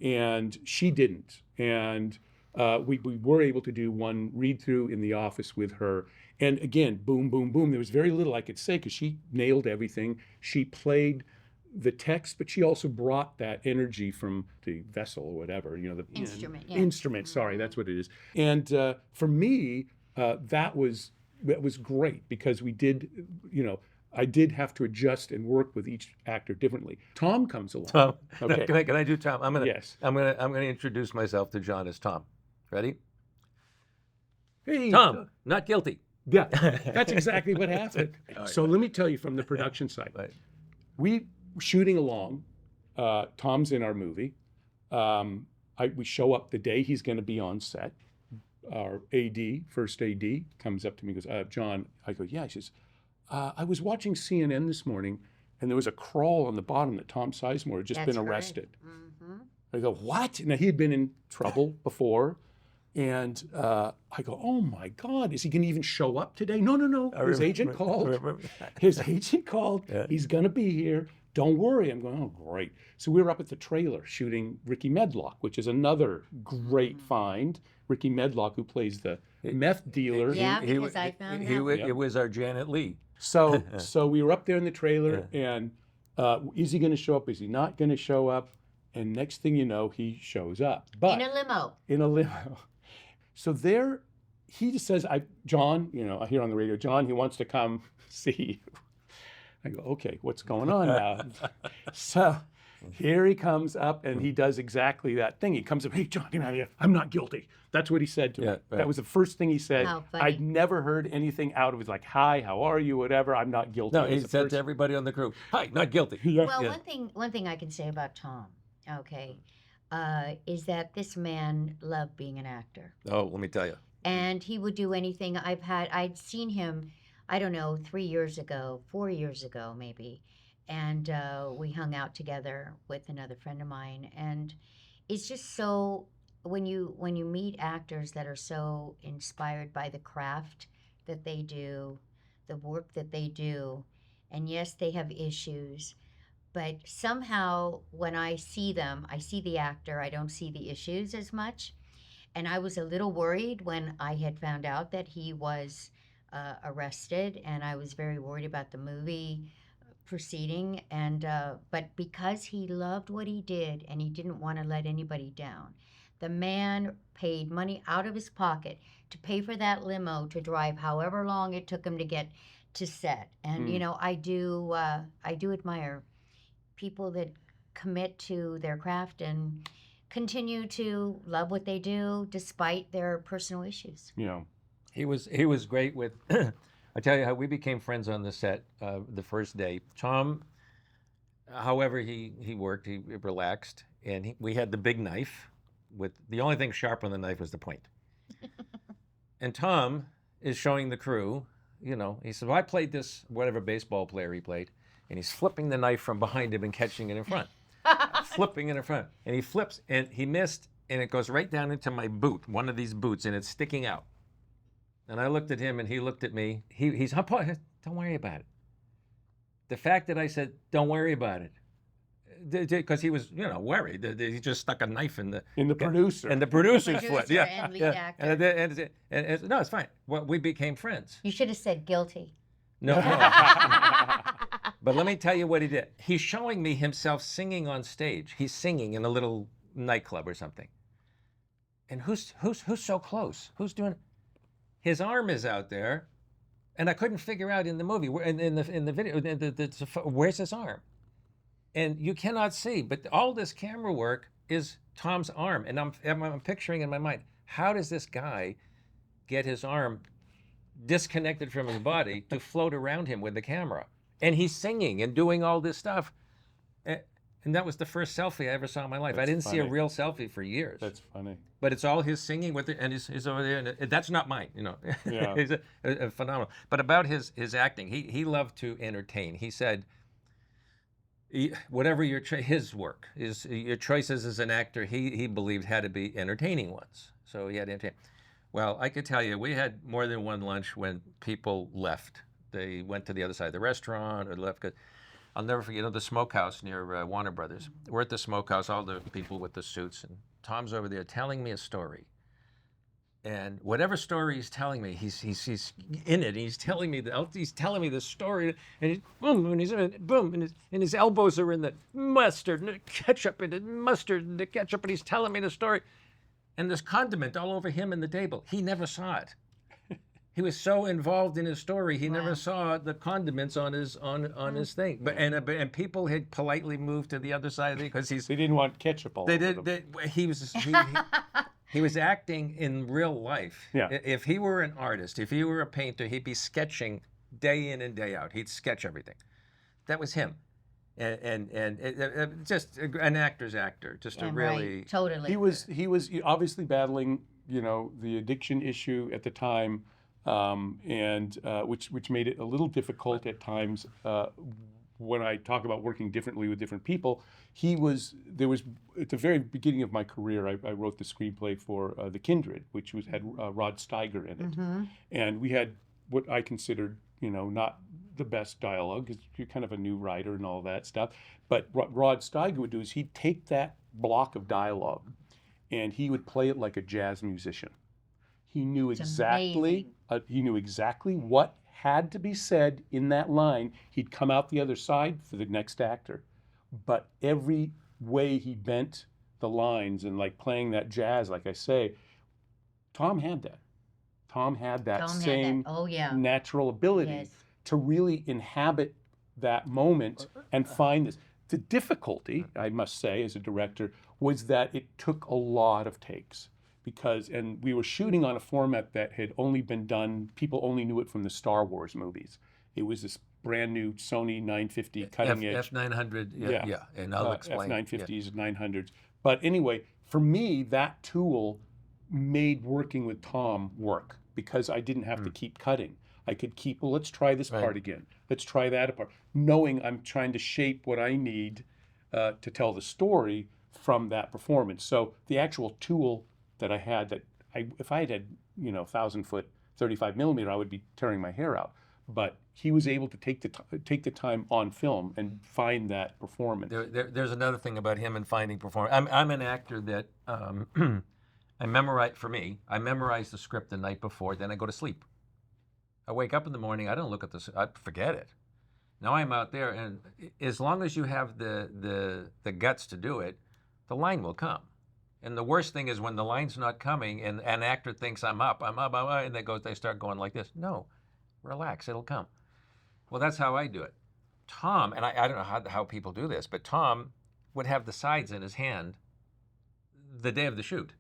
And she didn't. And we were able to do one read through in the office with her. And again, boom, boom, boom. There was very little I could say because she nailed everything. She played the text, but she also brought that energy from the vessel or whatever, the Instrument, yeah. Instrument, sorry, that's what it is. And for me, that was great because we did, I did have to adjust and work with each actor differently. Tom comes along. Tom, Okay. can I do Tom? Yes. I'm gonna introduce myself to John as Tom. Ready? Hey, Tom, not guilty. Yeah, that's exactly what happened. So let me tell you from the production side. Right. We shooting along. Tom's in our movie. We show up the day he's going to be on set. Our AD, first AD, comes up to me and goes, John, I go, yeah. He says, I was watching CNN this morning, and there was a crawl on the bottom that Tom Sizemore had just That's been right. arrested. Mhm. I go, what? Now, he had been in trouble before. And I go, oh my God, is he going to even show up today? No. His agent called. His agent called. Yeah. He's going to be here. Don't worry. I'm going, oh, great. So we were up at the trailer shooting Ricky Medlock, which is another great find. Ricky Medlock, who plays the meth dealer. Yeah, because I found out. Yeah. It was our Janet Leigh. So we were up there in the trailer, and is he going to show up? Is he not going to show up? And next thing you know, he shows up. But In a limo. in a limo. So there, he just says, John, I hear on the radio, John, he wants to come see you. I go, okay, what's going on now? So here he comes up and he does exactly that thing. He comes up, hey, John, get out of here. I'm not guilty. That's what he said to me. Yeah, right. That was the first thing he said. How funny. I'd never heard anything out of it like, hi, how are you, whatever. I'm not guilty. No, It he was the said first- to everybody on the crew, "Hi, not guilty." Well, Yeah. one thing I can say about Tom, okay, is that this man loved being an actor. Oh, let me tell you. And he would do anything. I'd seen him, I don't know, 3 years ago, 4 years ago maybe, and we hung out together with another friend of mine. And it's just so, when you meet actors that are so inspired by the craft that they do, the work that they do, and yes, they have issues, but somehow when I see them, I see the actor, I don't see the issues as much. And I was a little worried when I had found out that he was arrested, and I was very worried about the movie proceeding. And but because he loved what he did and he didn't want to let anybody down, the man paid money out of his pocket to pay for that limo to drive however long it took him to get to set. And I do admire people that commit to their craft and continue to love what they do despite their personal issues. He was great with. I tell you how we became friends on the set the first day. Tom, however he worked, he relaxed, and we had the big knife, with the only thing sharp on the knife was the point. And Tom is showing the crew, you know, he said, well, I played this, whatever baseball player he played, and he's flipping the knife from behind him and catching it in front. Flipping it in front. And he flips, and he missed, and it goes right down into my boot, one of these boots, and it's sticking out. And I looked at him, and he looked at me. He's, don't worry about it. The fact that I said, don't worry about it, because he was, you know, worried. He just stuck a knife in the producer's foot. Producer Yeah, and lead yeah. actor. And no, it's fine. Well, we became friends. You should have said guilty. No. But let me tell you what he did. He's showing me himself singing on stage. He's singing in a little nightclub or something. And who's so close? Who's doing? His arm is out there, and I couldn't figure out in the movie, in the video, where's his arm? And you cannot see, but all this camera work is Tom's arm, and I'm picturing in my mind, how does this guy get his arm disconnected from his body to float around him with the camera? And he's singing and doing all this stuff. And that was the first selfie I ever saw in my life. That's I didn't see a funny. real selfie for years. That's funny. But it's all his singing with it, and he's over there, and that's not mine, you know. Yeah. He's a phenomenal. But about his acting, he loved to entertain. He said, whatever his work is, your choices as an actor, he believed had to be entertaining ones. So he had to entertain. Well, I could tell you, we had more than one lunch when people left. They went to the other side of the restaurant or left. I'll never forget, you know, the smokehouse near Warner Brothers. We're at the smokehouse, all the people with the suits, and Tom's over there telling me a story. And whatever story he's telling me, he's in it. He's telling me the story, and he's boom, and his elbows are in the mustard and the ketchup and the mustard and the ketchup, and he's telling me the story. And there's condiment all over him and the table. He never saw it. He was so involved in his story, he never saw the condiments on his his thing. But and people had politely moved to the other side of the because They didn't want ketchup all over them. He was acting in real life. Yeah. If he were an artist, if he were a painter, he'd be sketching day in and day out. He'd sketch everything. That was him. And just an actor's actor, just a really right. Totally. He was obviously battling, you know, the addiction issue at the time, and which made it a little difficult at times. When I talk about working differently with different people, there was at the very beginning of my career, I wrote the screenplay for The Kindred, which had Rod Steiger in it, and we had what I considered, you know, not the best dialogue, because you're kind of a new writer and all that stuff. But what Rod Steiger would do is he'd take that block of dialogue and he would play it like a jazz musician. He knew exactly what had to be said in that line. He'd come out the other side for the next actor. But every way he bent the lines and like playing that jazz, like I say, Tom had that. Tom had that same natural ability to really inhabit that moment and find this. The difficulty, I must say, as a director, was that it took a lot of takes and we were shooting on a format that had only been done, people only knew it from the Star Wars movies. It was this brand new Sony 950 cutting edge. F900, and I'll explain. F950s, 900s. But anyway, for me, that tool made working with Tom work because I didn't have to keep cutting. I could keep, well, let's try this part again. Let's try that apart. Knowing I'm trying to shape what I need to tell the story from that performance. So the actual tool that I had if I had, you know, 1,000-foot 35 millimeter, I would be tearing my hair out. But he was able to take the time on film and find that performance. There's another thing about him and finding performance. I'm an actor that I memorize the script the night before, then I go to sleep. I wake up in the morning, I don't look at this, I forget it. Now I'm out there, and as long as you have the guts to do it, the line will come. And the worst thing is when the line's not coming and an actor thinks I'm up, and they start going like this. No, relax, it'll come. Well, that's how I do it. Tom, and I don't know how people do this, but Tom would have the sides in his hand the day of the shoot.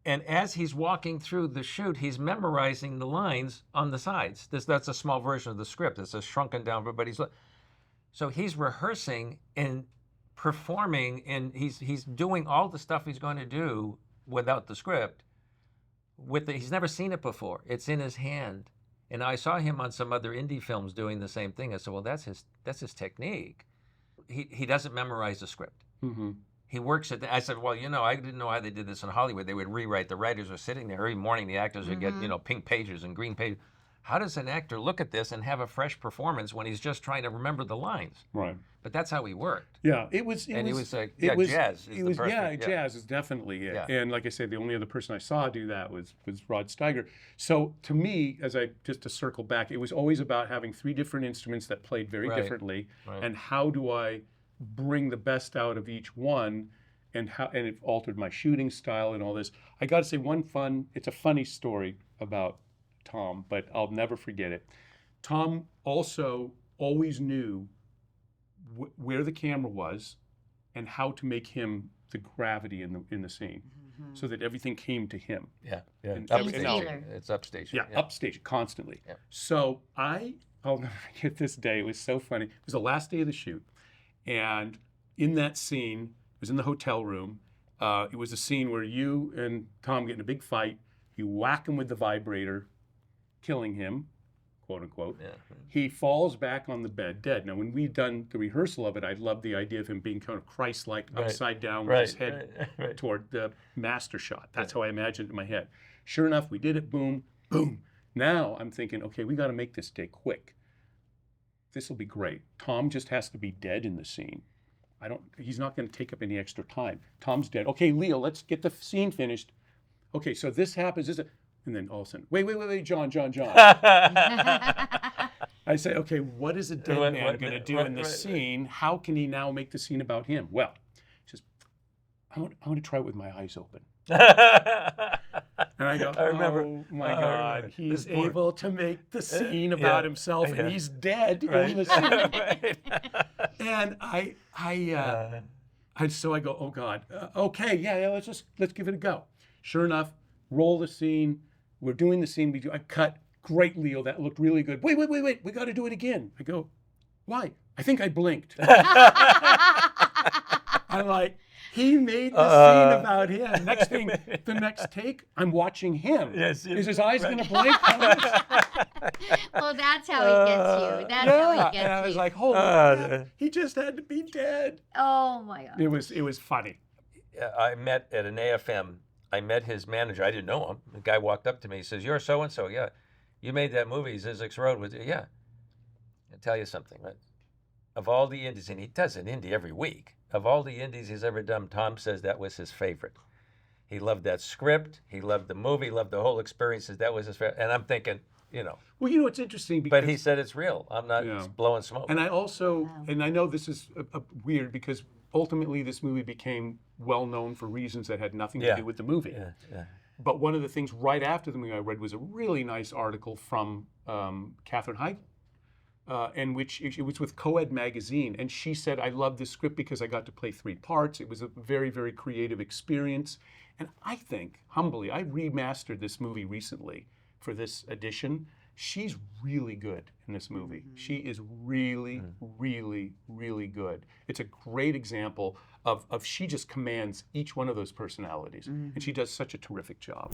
And as he's walking through the shoot, he's memorizing the lines on the sides. That's a small version of the script. It's a shrunken down, but so he's rehearsing and performing, and he's doing all the stuff he's going to do without the script. He's never seen it before. It's in his hand. And I saw him on some other indie films doing the same thing. I said, well, that's his technique. He doesn't memorize the script. Mm-hmm. He works at I said, well, I didn't know how they did this in Hollywood. They would rewrite. The writers were sitting there every morning. The actors would get, pink pages and green pages. How does an actor look at this and have a fresh performance when he's just trying to remember the lines? Right. But that's how he worked. Yeah, it was like, jazz is it was, the perfect. jazz is definitely it. Yeah. And like I said, the only other person I saw do that was Rod Steiger. So to me, just to circle back, it was always about having 3 different instruments that played very differently, and how do I bring the best out of each one, and it altered my shooting style and all this. I got to say it's a funny story about Tom, but I'll never forget it. Tom also always knew where the camera was and how to make him the gravity in the scene, so that everything came to him. Yeah. And Upstage. It's upstage. Yeah, upstage constantly. Yeah. So I'll never forget this day. It was so funny. It was the last day of the shoot, and in that scene, it was in the hotel room. It was a scene where you and Tom get in a big fight. You whack him with the vibrator, killing him, quote unquote. Yeah. He falls back on the bed dead. Now, when we'd done the rehearsal of it, I loved the idea of him being kind of Christ-like, upside down with his head toward the master shot. That's how I imagined it in my head. Sure enough, we did it, boom, boom. Now I'm thinking, okay, we got to make this day quick. This will be great. Tom just has to be dead in the scene. He's not going to take up any extra time. Tom's dead. Okay, Leo, let's get the scene finished. Okay, so this happens, and then all of a sudden, wait, John. I say, okay, what is a dead man going to do in the scene? How can he now make the scene about him? Well, he says, I want to try it with my eyes open. And I go, I remember. oh my God, he's able to make the scene about himself, and he's dead in the scene. And so I go, oh God, okay, yeah, let's give it a go. Sure enough, roll the scene. We're doing the scene. I cut. Great, Leo. That looked really good. Wait. We got to do it again. I go, why? I think I blinked. I'm like, he made the scene about him. Next thing, the next take, I'm watching him. Yes, Is his eyes going to blink? Well, that's how he gets you. That's how he gets and I was you. like, holy crap, he just had to be dead. Oh my God. It was funny. I met at an AFM. I met his manager. I didn't know him. The guy walked up to me. He says, "You're so and so." Yeah. You made that movie, Zyzzyx Road, with you? Yeah. I'll tell you something, right? Of all the indies, and he does an indie every week, of all the indies he's ever done, Tom says that was his favorite. He loved that script. He loved the movie, loved the whole experience. That was his favorite. And I'm thinking, Well, it's interesting because... But he said it's real. I'm not blowing smoke. And I also, and I know this is weird because ultimately this movie became well known for reasons that had nothing to do with the movie. Yeah. But one of the things right after the movie I read was a really nice article from Katherine Heigl, and it was with Coed magazine, and she said, "I love this script because I got to play 3 parts. It was a very, very creative experience." And I think, humbly, I remastered this movie recently for this edition. She's really good in this movie. Mm-hmm. She is really, really, really good. It's a great example of she just commands each one of those personalities, and she does such a terrific job.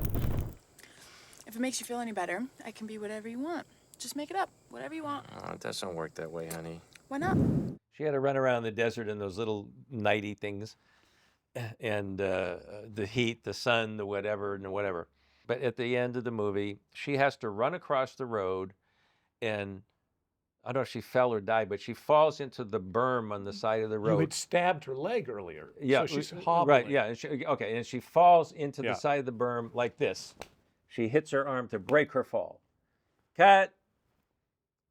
If it makes you feel any better, I can be whatever you want. Just make it up, whatever you want. Oh, it doesn't work that way, honey. Why not? She had to run around the desert in those little nighty things, and the heat, the sun, the whatever, and the whatever. But at the end of the movie, she has to run across the road, and I don't know if she fell or died, but she falls into the berm on the side of the road. You had stabbed her leg earlier, yeah, so she's hobbling. Right, yeah. And she falls into the side of the berm like this. She hits her arm to break her fall. Cut.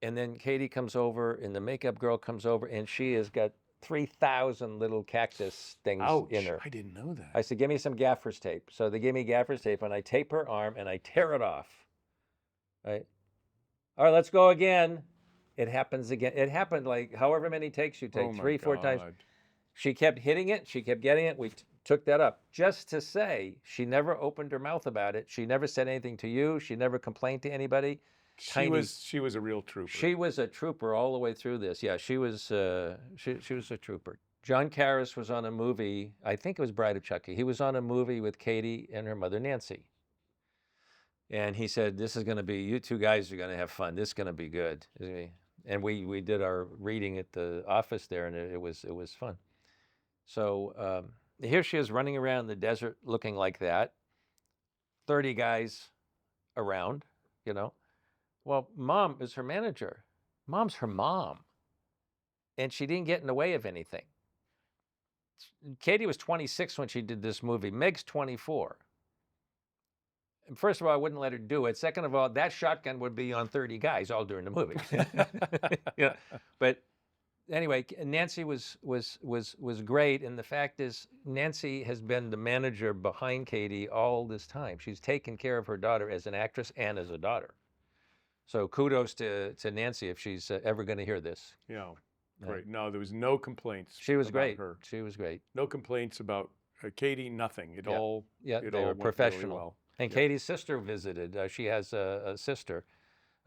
And then Katie comes over, and the makeup girl comes over, and she has got 3,000 little cactus things in her. I didn't know that. I said, "Give me some gaffer's tape." So they gave me gaffer's tape, and I tape her arm, and I tear it off. Right? All right, let's go again. It happens again. It happened like however many takes you take, 3, 4 times. She kept hitting it. She kept getting it. We took that up. Just to say, she never opened her mouth about it. She never said anything to you. She never complained to anybody. She was a real trooper. She was a trooper all the way through this. Yeah, she was a trooper. John Karras was on a movie, I think it was Bride of Chucky. He was on a movie with Katie and her mother, Nancy. And he said, this is going to be, you two guys are going to have fun. This is going to be good. And we did our reading at the office there, and it was fun. So here she is running around the desert looking like that. 30 guys around, you know. Well, Mom is her manager. Mom's her mom. And she didn't get in the way of anything. Katie was 26 when she did this movie. Meg's 24. And first of all, I wouldn't let her do it. Second of all, that shotgun would be on 30 guys all during the movie. Yeah. But anyway, Nancy was great. And the fact is, Nancy has been the manager behind Katie all this time. She's taken care of her daughter as an actress and as a daughter. So kudos to Nancy if she's ever going to hear this. Yeah, great. No, there was no complaints. She was about great. Her. She was great. No complaints about Katie. Nothing. It Yeah. all. Yeah, it they all were went professional. Really well. And Yeah. Katie's sister visited. She has a sister,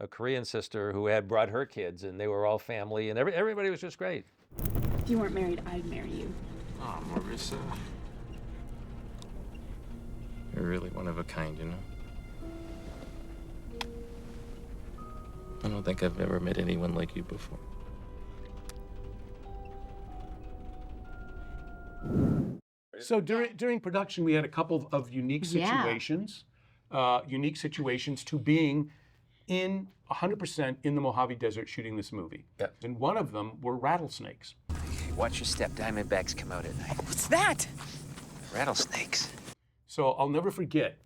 a Korean sister who had brought her kids, and they were all family, and everybody was just great. If you weren't married, I'd marry you. Oh, Marissa. You're really one of a kind, you know? I don't think I've ever met anyone like you before. So during production, we had a couple of unique Yeah. situations, to being in 100% in the Mojave Desert shooting this movie. Yeah. And one of them were rattlesnakes. Watch your step. Diamondbacks come out at night. What's that? Rattlesnakes. So I'll never forget.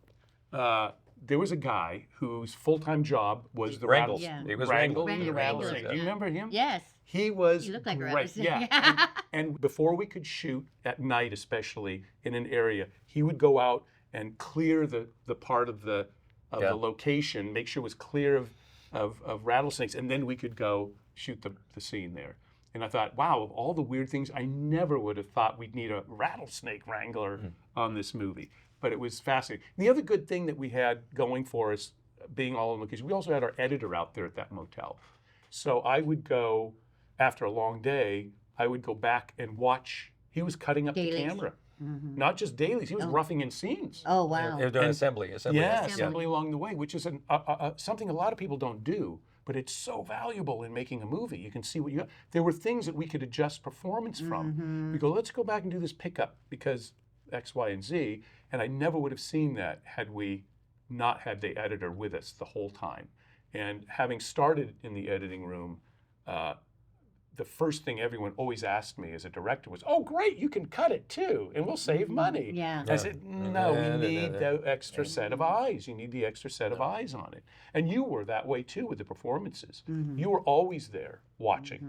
There was a guy whose full-time job was the Wrangle. rattlesnake. Yeah. He was Wrangle Wrangle. the Wrangle, rattlesnake. yeah. Do you remember him? Yes. He was You look like a great. rattlesnake. Yeah. And before we could shoot at night, especially in an area, he would go out and clear the part of the Yeah. location, make sure it was clear of rattlesnakes, and then we could go shoot the scene there. And I thought, wow, of all the weird things, I never would have thought we'd need a rattlesnake wrangler on this movie. But it was fascinating. The other good thing that we had going for us, being all in location, we also had our editor out there at that motel. So I would go, after a long day, I would go back and watch. He was cutting up Dailies. the camera. Not just dailies, he was roughing in scenes. Oh, wow. They were doing assembly. Yeah, lines. assembly along the way, which is something a lot of people don't do, but it's so valuable in making a movie. You can see what you got. There were things that we could adjust performance from. We go, let's go back and do this pickup because X, Y, and Z. And I never would have seen that had we not had the editor with us the whole time. And having started in the editing room, the first thing everyone always asked me as a director was, oh, great, you can cut it too, and we'll save money. Yeah. I said, no, No, we need the extra set of eyes. You need the extra set of eyes on it. And you were that way too with the performances. You were always there watching,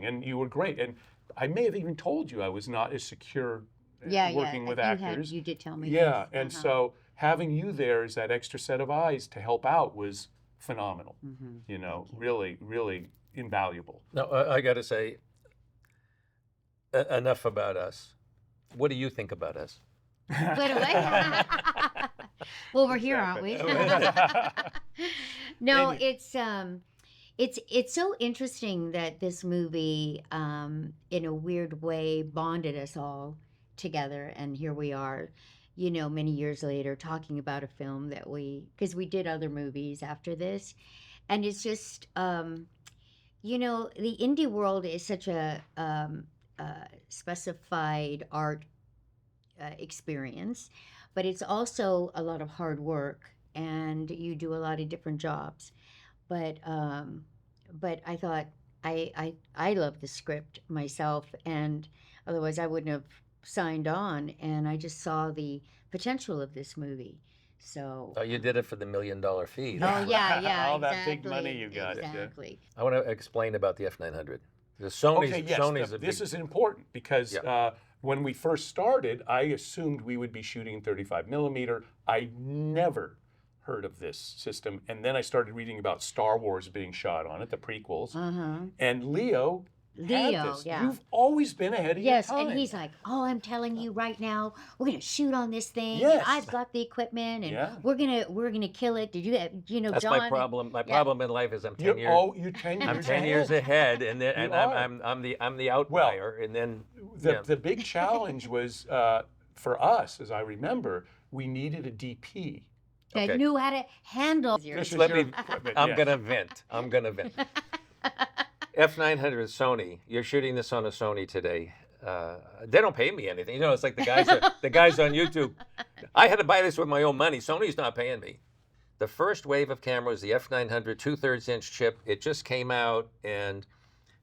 and you were great. And I may have even told you I was not as secure working with actors. You did tell me. Yeah, this. and so having you there as that extra set of eyes to help out was phenomenal. You know, really, really invaluable. No, I got to say, enough about us. What do you think about us? What do I? Well, we're here, aren't we? No, it's so interesting that this movie, in a weird way, bonded us all together, and here we are, you know, many years later, talking about a film that because we did other movies after this, and it's just, you know, the indie world is such a specified art experience, but it's also a lot of hard work, and you do a lot of different jobs. But I thought I love the script myself, and otherwise I wouldn't have signed on. And I just saw the potential of this movie. So. Oh, you did it for the $1 million fee. Oh yeah, All that big exactly, money you got. Yeah. Exactly. I want to explain about the F900. The Sony's, Okay, yes, Sony's a this big, is important because Yeah. when we first started, I assumed we would be shooting 35 millimeter. I never heard of this system, and then I started reading about Star Wars being shot on it, the prequels. Uh-huh. And Leo had Leo, this. yeah. You've always been ahead of Yes, your time. and he's like, "Oh, I'm telling you right now, we're gonna shoot on this thing. Yes. And I've got the equipment, and Yeah. we're gonna kill it." Did you know, That's John? my problem. My yeah. problem in life is I'm 10 years. You're 10 years I'm 10 years ahead, and then You and are. I'm the outlier, and then The big challenge was for us, as I remember, we needed a DP. That Okay. knew how to handle. This is let your me. equipment, I'm yes. gonna vent. I'm gonna vent. F900 Sony. You're shooting this on a Sony today. They don't pay me anything. You know, it's like the guys on YouTube. I had to buy this with my own money. Sony's not paying me. The first wave of cameras, the F900 2/3 inch chip, it just came out, and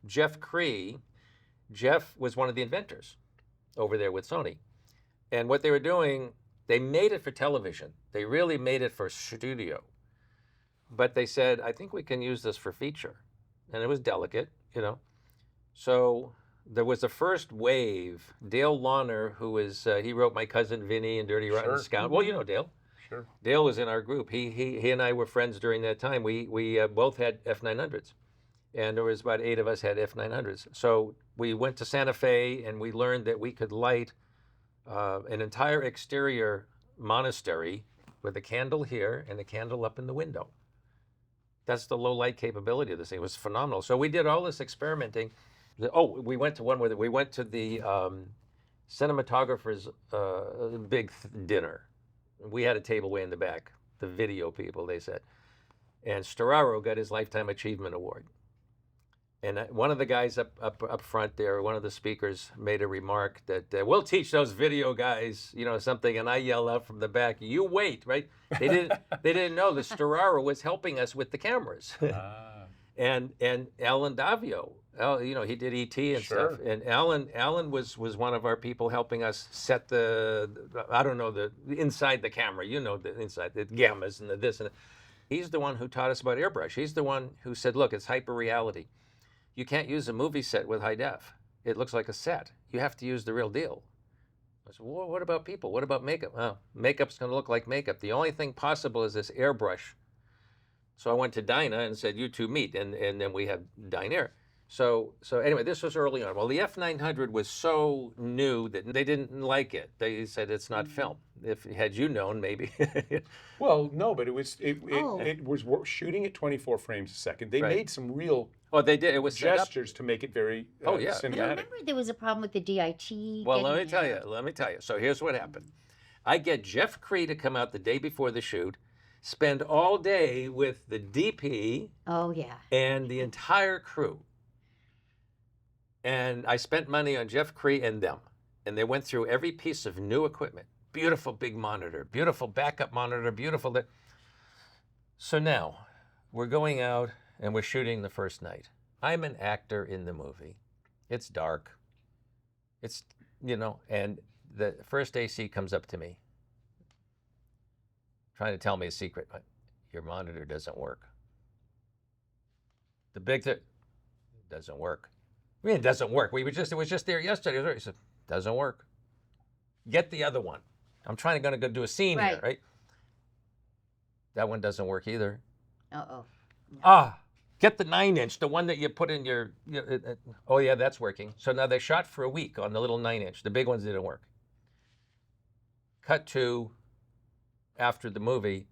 Jeff was one of the inventors over there with Sony. And what they were doing, they made it for television. They really made it for studio. But they said, I think we can use this for feature. And it was delicate, you know. So there was the first wave. Dale Launer, who is, he wrote My Cousin Vinny and Dirty Rotten Sure. Scoundrel. Well, you know Dale. Sure. Dale was in our group. He and I were friends during that time. We both had F900s. And there was about 8 of us had F900s. So we went to Santa Fe and we learned that we could light an entire exterior monastery with a candle here and a candle up in the window. That's the low light capability of this thing. It was phenomenal. So we did all this experimenting. We went to one where we went to the cinematographer's big dinner. We had a table way in the back. The video people, they said. And Storaro got his Lifetime Achievement Award. And one of the guys up front there, one of the speakers, made a remark that we'll teach those video guys, you know, something. And I yell out from the back, "You wait!" Right? They didn't know that Storaro was helping us with the cameras. and Alan Davio, you know, he did ET and Sure. stuff. And Alan was one of our people helping us set the I don't know, the inside the camera, you know, the inside, the gammas and the this and that. He's the one who taught us about airbrush. He's the one who said, look, it's hyper reality. You can't use a movie set with high def. It looks like a set. You have to use the real deal. I said, well, what about people? What about makeup? Oh, makeup's going to look like makeup. The only thing possible is this airbrush. So I went to Dyna and said, you two meet. And then we have Dynair. So anyway, this was early on. Well, the F900 was so new that they didn't like it. They said it's not film. Had you known, maybe. Well, no, but it was shooting at 24 frames a second. They Right. made some real They did. It was set up. gestures to make it very Oh, yeah. cinematic. I remember there was a problem with the DIT. Well, let me getting tell you. So here's what happened. I get Jeff Cree to come out the day before the shoot, spend all day with the DP Oh yeah. and the entire crew. And I spent money on Jeff Cree and them. And they went through every piece of new equipment. Beautiful big monitor, beautiful backup monitor, beautiful. So now we're going out and we're shooting the first night. I'm an actor in the movie. It's dark. It's, you know, and the first AC comes up to me, trying to tell me a secret. Your monitor doesn't work. The big thing doesn't work. I mean, it doesn't work. It was just there yesterday. He said, doesn't work. Get the other one. I'm going to go do a scene here, right? That one doesn't work either. Get the 9-inch, the one that you put in your oh yeah, that's working. So now they shot for a week on the little 9-inch. The big ones didn't work. Cut to after the movie,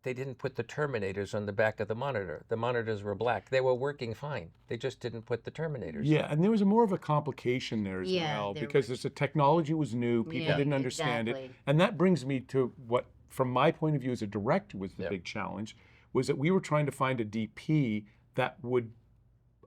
they didn't put the terminators on the back of the monitor. The monitors were black. They were working fine. They just didn't put the terminators. Yeah, and there was more of a complication there as well because the technology was new. People didn't understand it. And that brings me to what, from my point of view as a director, was the big challenge, was that we were trying to find a DP that would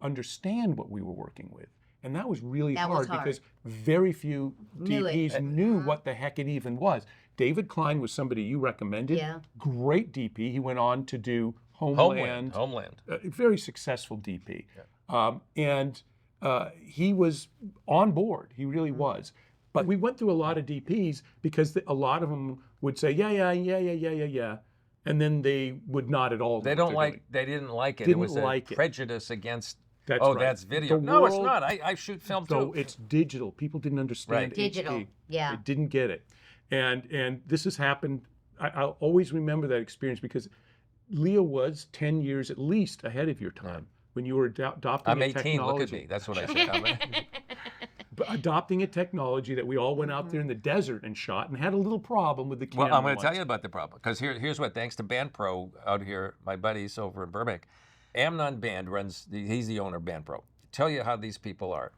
understand what we were working with. And that was really hard because very few DPs knew what the heck it even was. David Klein was somebody you recommended. Yeah. Great DP. He went on to do Homeland. A very successful DP. He was on board. He really was. But we went through a lot of DPs because a lot of them would say, yeah. And then they would not at all. They didn't like it. It was a prejudice against, that's video. No, it's not. I shoot film too. So it's digital. People didn't understand digital. HD. Yeah. They didn't get it. And this has happened. I'll always remember that experience because Leo was 10 years at least ahead of your time. when you were adopting I'm a 18. technology. Look at me. That's what I said. But adopting a technology that we all went out there in the desert and shot and had a little problem with the camera. Well, I'm going to tell once. you about the problem. Because here's what, thanks to Band Pro out here, my buddies over in Burbank, Amnon Band runs, he's the owner of Band Pro. Tell you how these people are.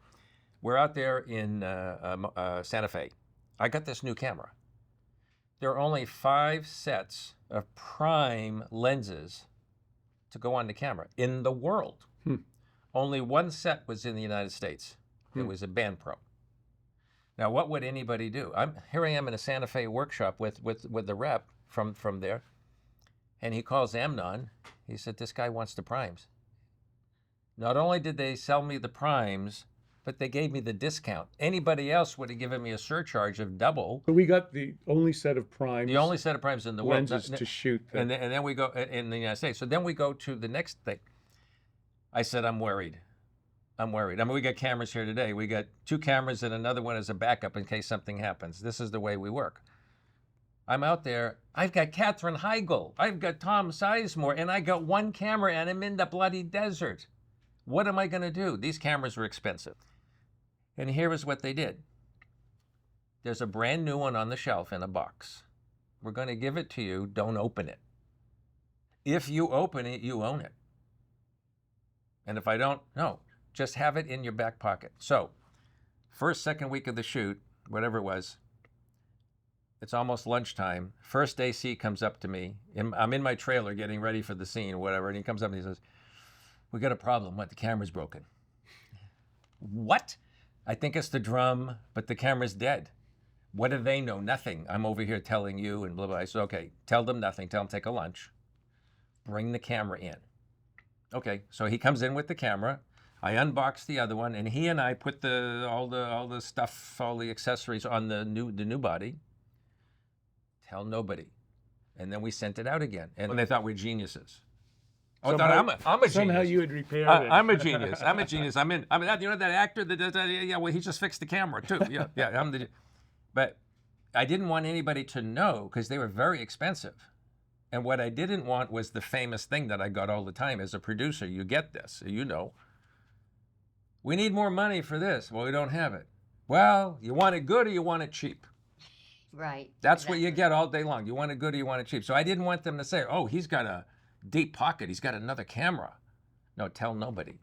We're out there in Santa Fe. I got this new camera. There are only 5 sets of prime lenses to go on the camera in the world. Only 1 set was in the United States. It was a Band Pro. Now, what would anybody do? Here I am in a Santa Fe workshop with the rep from there, and he calls Amnon. He said, this guy wants the primes. Not only did they sell me the primes, but they gave me the discount. Anybody else would have given me a surcharge of double. But we got the only set of primes. The only set of primes in the world. lenses to shoot. And then we go in the United States. So then we go to the next thing. I said, I'm worried. I mean, we got cameras here today. We got 2 cameras and another one as a backup in case something happens. This is the way we work. I'm out there. I've got Katherine Heigl. I've got Tom Sizemore. And I got 1 camera and I'm in the bloody desert. What am I going to do? These cameras are expensive. And here is what they did. There's a brand new one on the shelf in a box. We're going to give it to you. Don't open it. If you open it, you own it. And if I don't, no. Just have it in your back pocket. So, first, second week of the shoot, whatever it was, it's almost lunchtime. First AC comes up to me. I'm in my trailer getting ready for the scene or whatever, and he comes up and he says, we got a problem. What? The camera's broken. What? I think it's the drum, but the camera's dead. What do they know? Nothing. I'm over here telling you and blah, blah. I said, okay, tell them nothing. Tell them take a lunch. Bring the camera in. Okay, so he comes in with the camera. I unboxed the other one, and he and I put all the stuff, all the accessories on the new body. Tell nobody, and then we sent it out again, and they thought we're geniuses. Oh, I thought I'm a genius. Somehow you had repaired it. I'm a genius. I'm a genius. I'm you know that actor that does that? Yeah, well, he just fixed the camera too. Yeah. But I didn't want anybody to know because they were very expensive. And what I didn't want was the famous thing that I got all the time as a producer. You get this, you know. We need more money for this. Well, we don't have it. Well, you want it good or you want it cheap? Right. That's what you get all day long. You want it good or you want it cheap. So I didn't want them to say, oh, he's got a deep pocket. He's got another camera. No, tell nobody.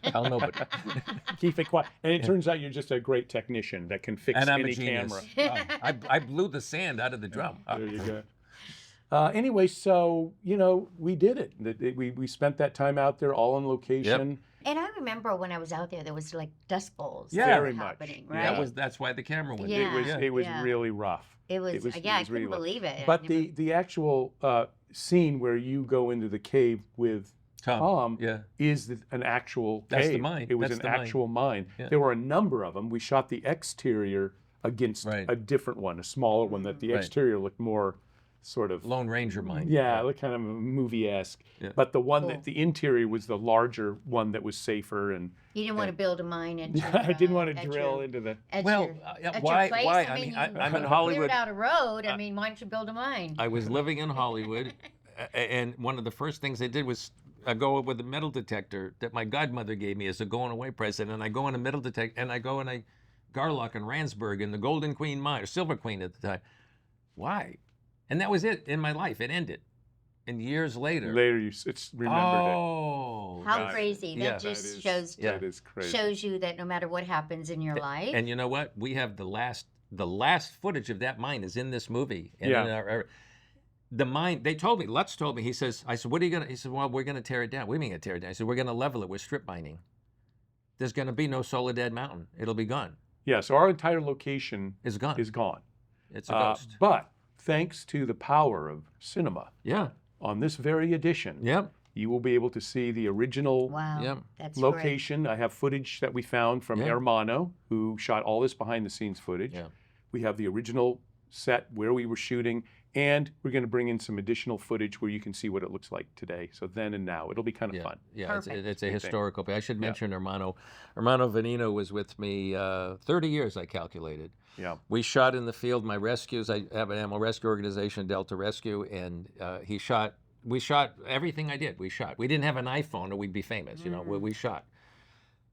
Tell nobody. Keep it quiet. And it turns out you're just a great technician that can fix And I'm any a genius. camera. I blew the sand out of the drum. There you go. Anyway, so, we did it. We spent that time out there all on location. And I remember when I was out there was like dust bowls. Yeah. that were Very much. happening, Yeah. right? That's why the camera went. Yeah. It was really rough. It was, It I was couldn't really rough. believe it. But the actual scene where you go into the cave with Tom yeah. is an actual cave. That's the mine. It was That's an the mine. actual mine. Yeah. There were a number of them. We shot the exterior against Right. a different one, a smaller one that the Right. exterior looked more sort of Lone Ranger mine. yeah, looked kind of movie-esque. Yeah. But the one Cool. that the interior was the larger one that was safer, and You didn't want to build a mine at your, I didn't want to at drill your- into the. at Well, your, at why? your place. Why? I mean, I'm in you cleared Hollywood. out a road. I mean, why don't you build a mine? I was living in Hollywood, and one of the first things I did was go with a metal detector that my godmother gave me as a going-away present, and I go in a metal detector, and I go in a Garlock and Randsburg in the Golden Queen mine, or Silver Queen at the time. Why? And that was it in my life. It ended. And years later. Later, it's remembered Oh. How God. crazy! Yeah. That just is- shows it. That is crazy. shows you that no matter what happens in your life, And you know what? We have the last footage of that mine is in this movie. And Yeah. in the mine, they told me, Lutz told me, I said, what are you going to, he said, well, we're going to tear it down. What do you mean going to tear it down? I said, we're going to level it. We're strip mining. There's going to be no Soledad Mountain. It'll be gone. Yeah, so our entire location It's gone. is gone. It's a ghost. But thanks to the power of cinema, Yeah. on this very edition, Yep. you will be able to see the original wow, Yeah. that's great. location. I have footage that we found from Yeah. Hermano, who shot all this behind-the-scenes footage. Yeah. We have the original set where we were shooting, and we're going to bring in some additional footage where you can see what it looks like today. So then and now, it'll be kind of Yeah. fun. Yeah. Perfect. It's a Good thing. historical. I should Yeah. mention Hermano. Hermano Venino was with me 30 years, I calculated. Yeah. We shot in the field. My rescues, I have an animal rescue organization, Delta Rescue, and he shot We shot everything I did. We shot. We didn't have an iPhone, or we'd be famous. You know, we shot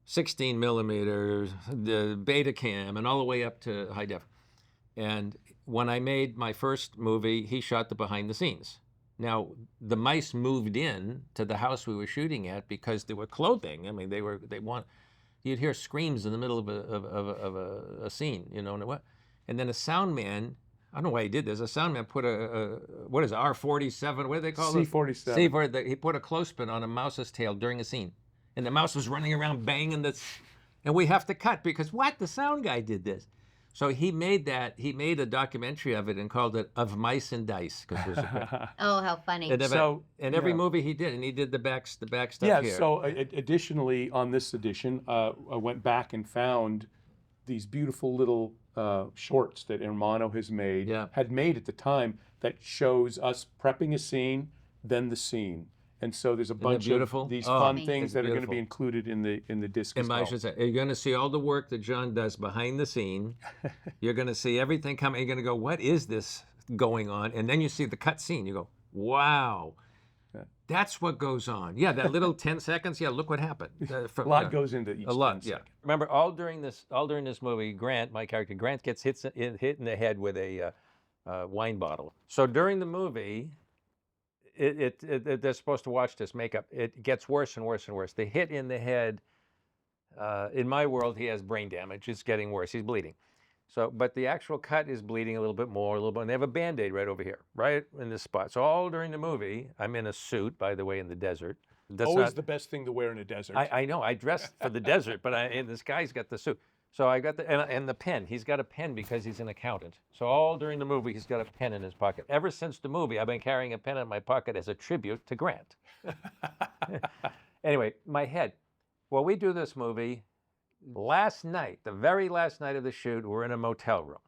16 millimeters, the Betacam, and all the way up to high def. And when I made my first movie, he shot the behind the scenes. Now, the mice moved in to the house we were shooting at because there were clothing. I mean, you'd hear screams in the middle of a scene, you know, and then a sound man, I don't know why he did this, a sound man put what is it, R47, what do they call it? C-47. He put a clothespin on a mouse's tail during a scene. And the mouse was running around banging and we have to cut because what? The sound guy did this. So he made a documentary of it and called it Of Mice and Dice. Oh, how funny. And every movie he did, and he did the back stuff Yeah, here. so additionally, on this edition, I went back and found these beautiful little shorts that Hermano had made at the time that shows us prepping a scene, then the scene. And so there's a bunch of these fun things that are going to be included in the disc as well. I should say, you're going to see all the work that John does behind the scene. You're going to see everything coming. You're going to go, what is this going on? And then you see the cut scene. You go, wow, that's what goes on. Yeah, that little 10 seconds. Yeah, look what happened. A lot goes into each 10 seconds. Remember, all during this movie, Grant, my character, Grant gets hit in the head with a wine bottle. So during the movie, they're supposed to watch this makeup. It gets worse and worse and worse. The hit in the head, in my world, he has brain damage. It's getting worse. He's bleeding. So, but the actual cut is bleeding a little bit more, and they have a Band-Aid right over here, right in this spot. So all during the movie, I'm in a suit, by the way, in the desert. That's always the best thing to wear in a desert. I know. I dressed for the desert, but and this guy's got the suit. So I got and the pen. He's got a pen because he's an accountant. So all during the movie, he's got a pen in his pocket. Ever since the movie, I've been carrying a pen in my pocket as a tribute to Grant. Anyway, my head. Well, we do this movie last night, the very last night of the shoot. We're in a motel room.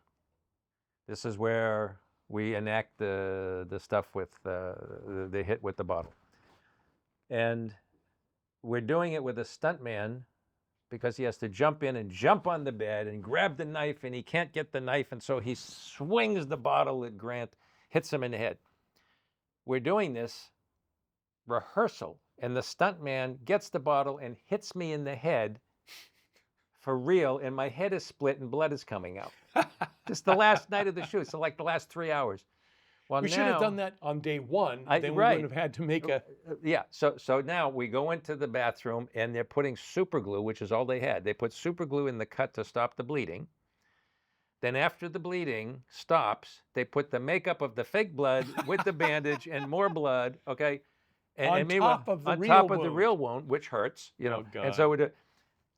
This is where we enact the stuff with the hit with the bottle, and we're doing it with a stuntman, because he has to jump in and jump on the bed and grab the knife, and he can't get the knife, and so he swings the bottle at Grant, hits him in the head. We're doing this rehearsal, and the stuntman gets the bottle and hits me in the head for real, and my head is split and blood is coming out. Just the last night of the shoot, so like the last 3 hours. Well, we should have done that on day one. Then we wouldn't have had to make a... Yeah, so now we go into the bathroom, and they're putting super glue, which is all they had. They put super glue in the cut to stop the bleeding. Then after the bleeding stops, they put the makeup of the fake blood with the bandage and more blood, okay? On top of the real wound, which hurts, you know. Oh, God. And so we do.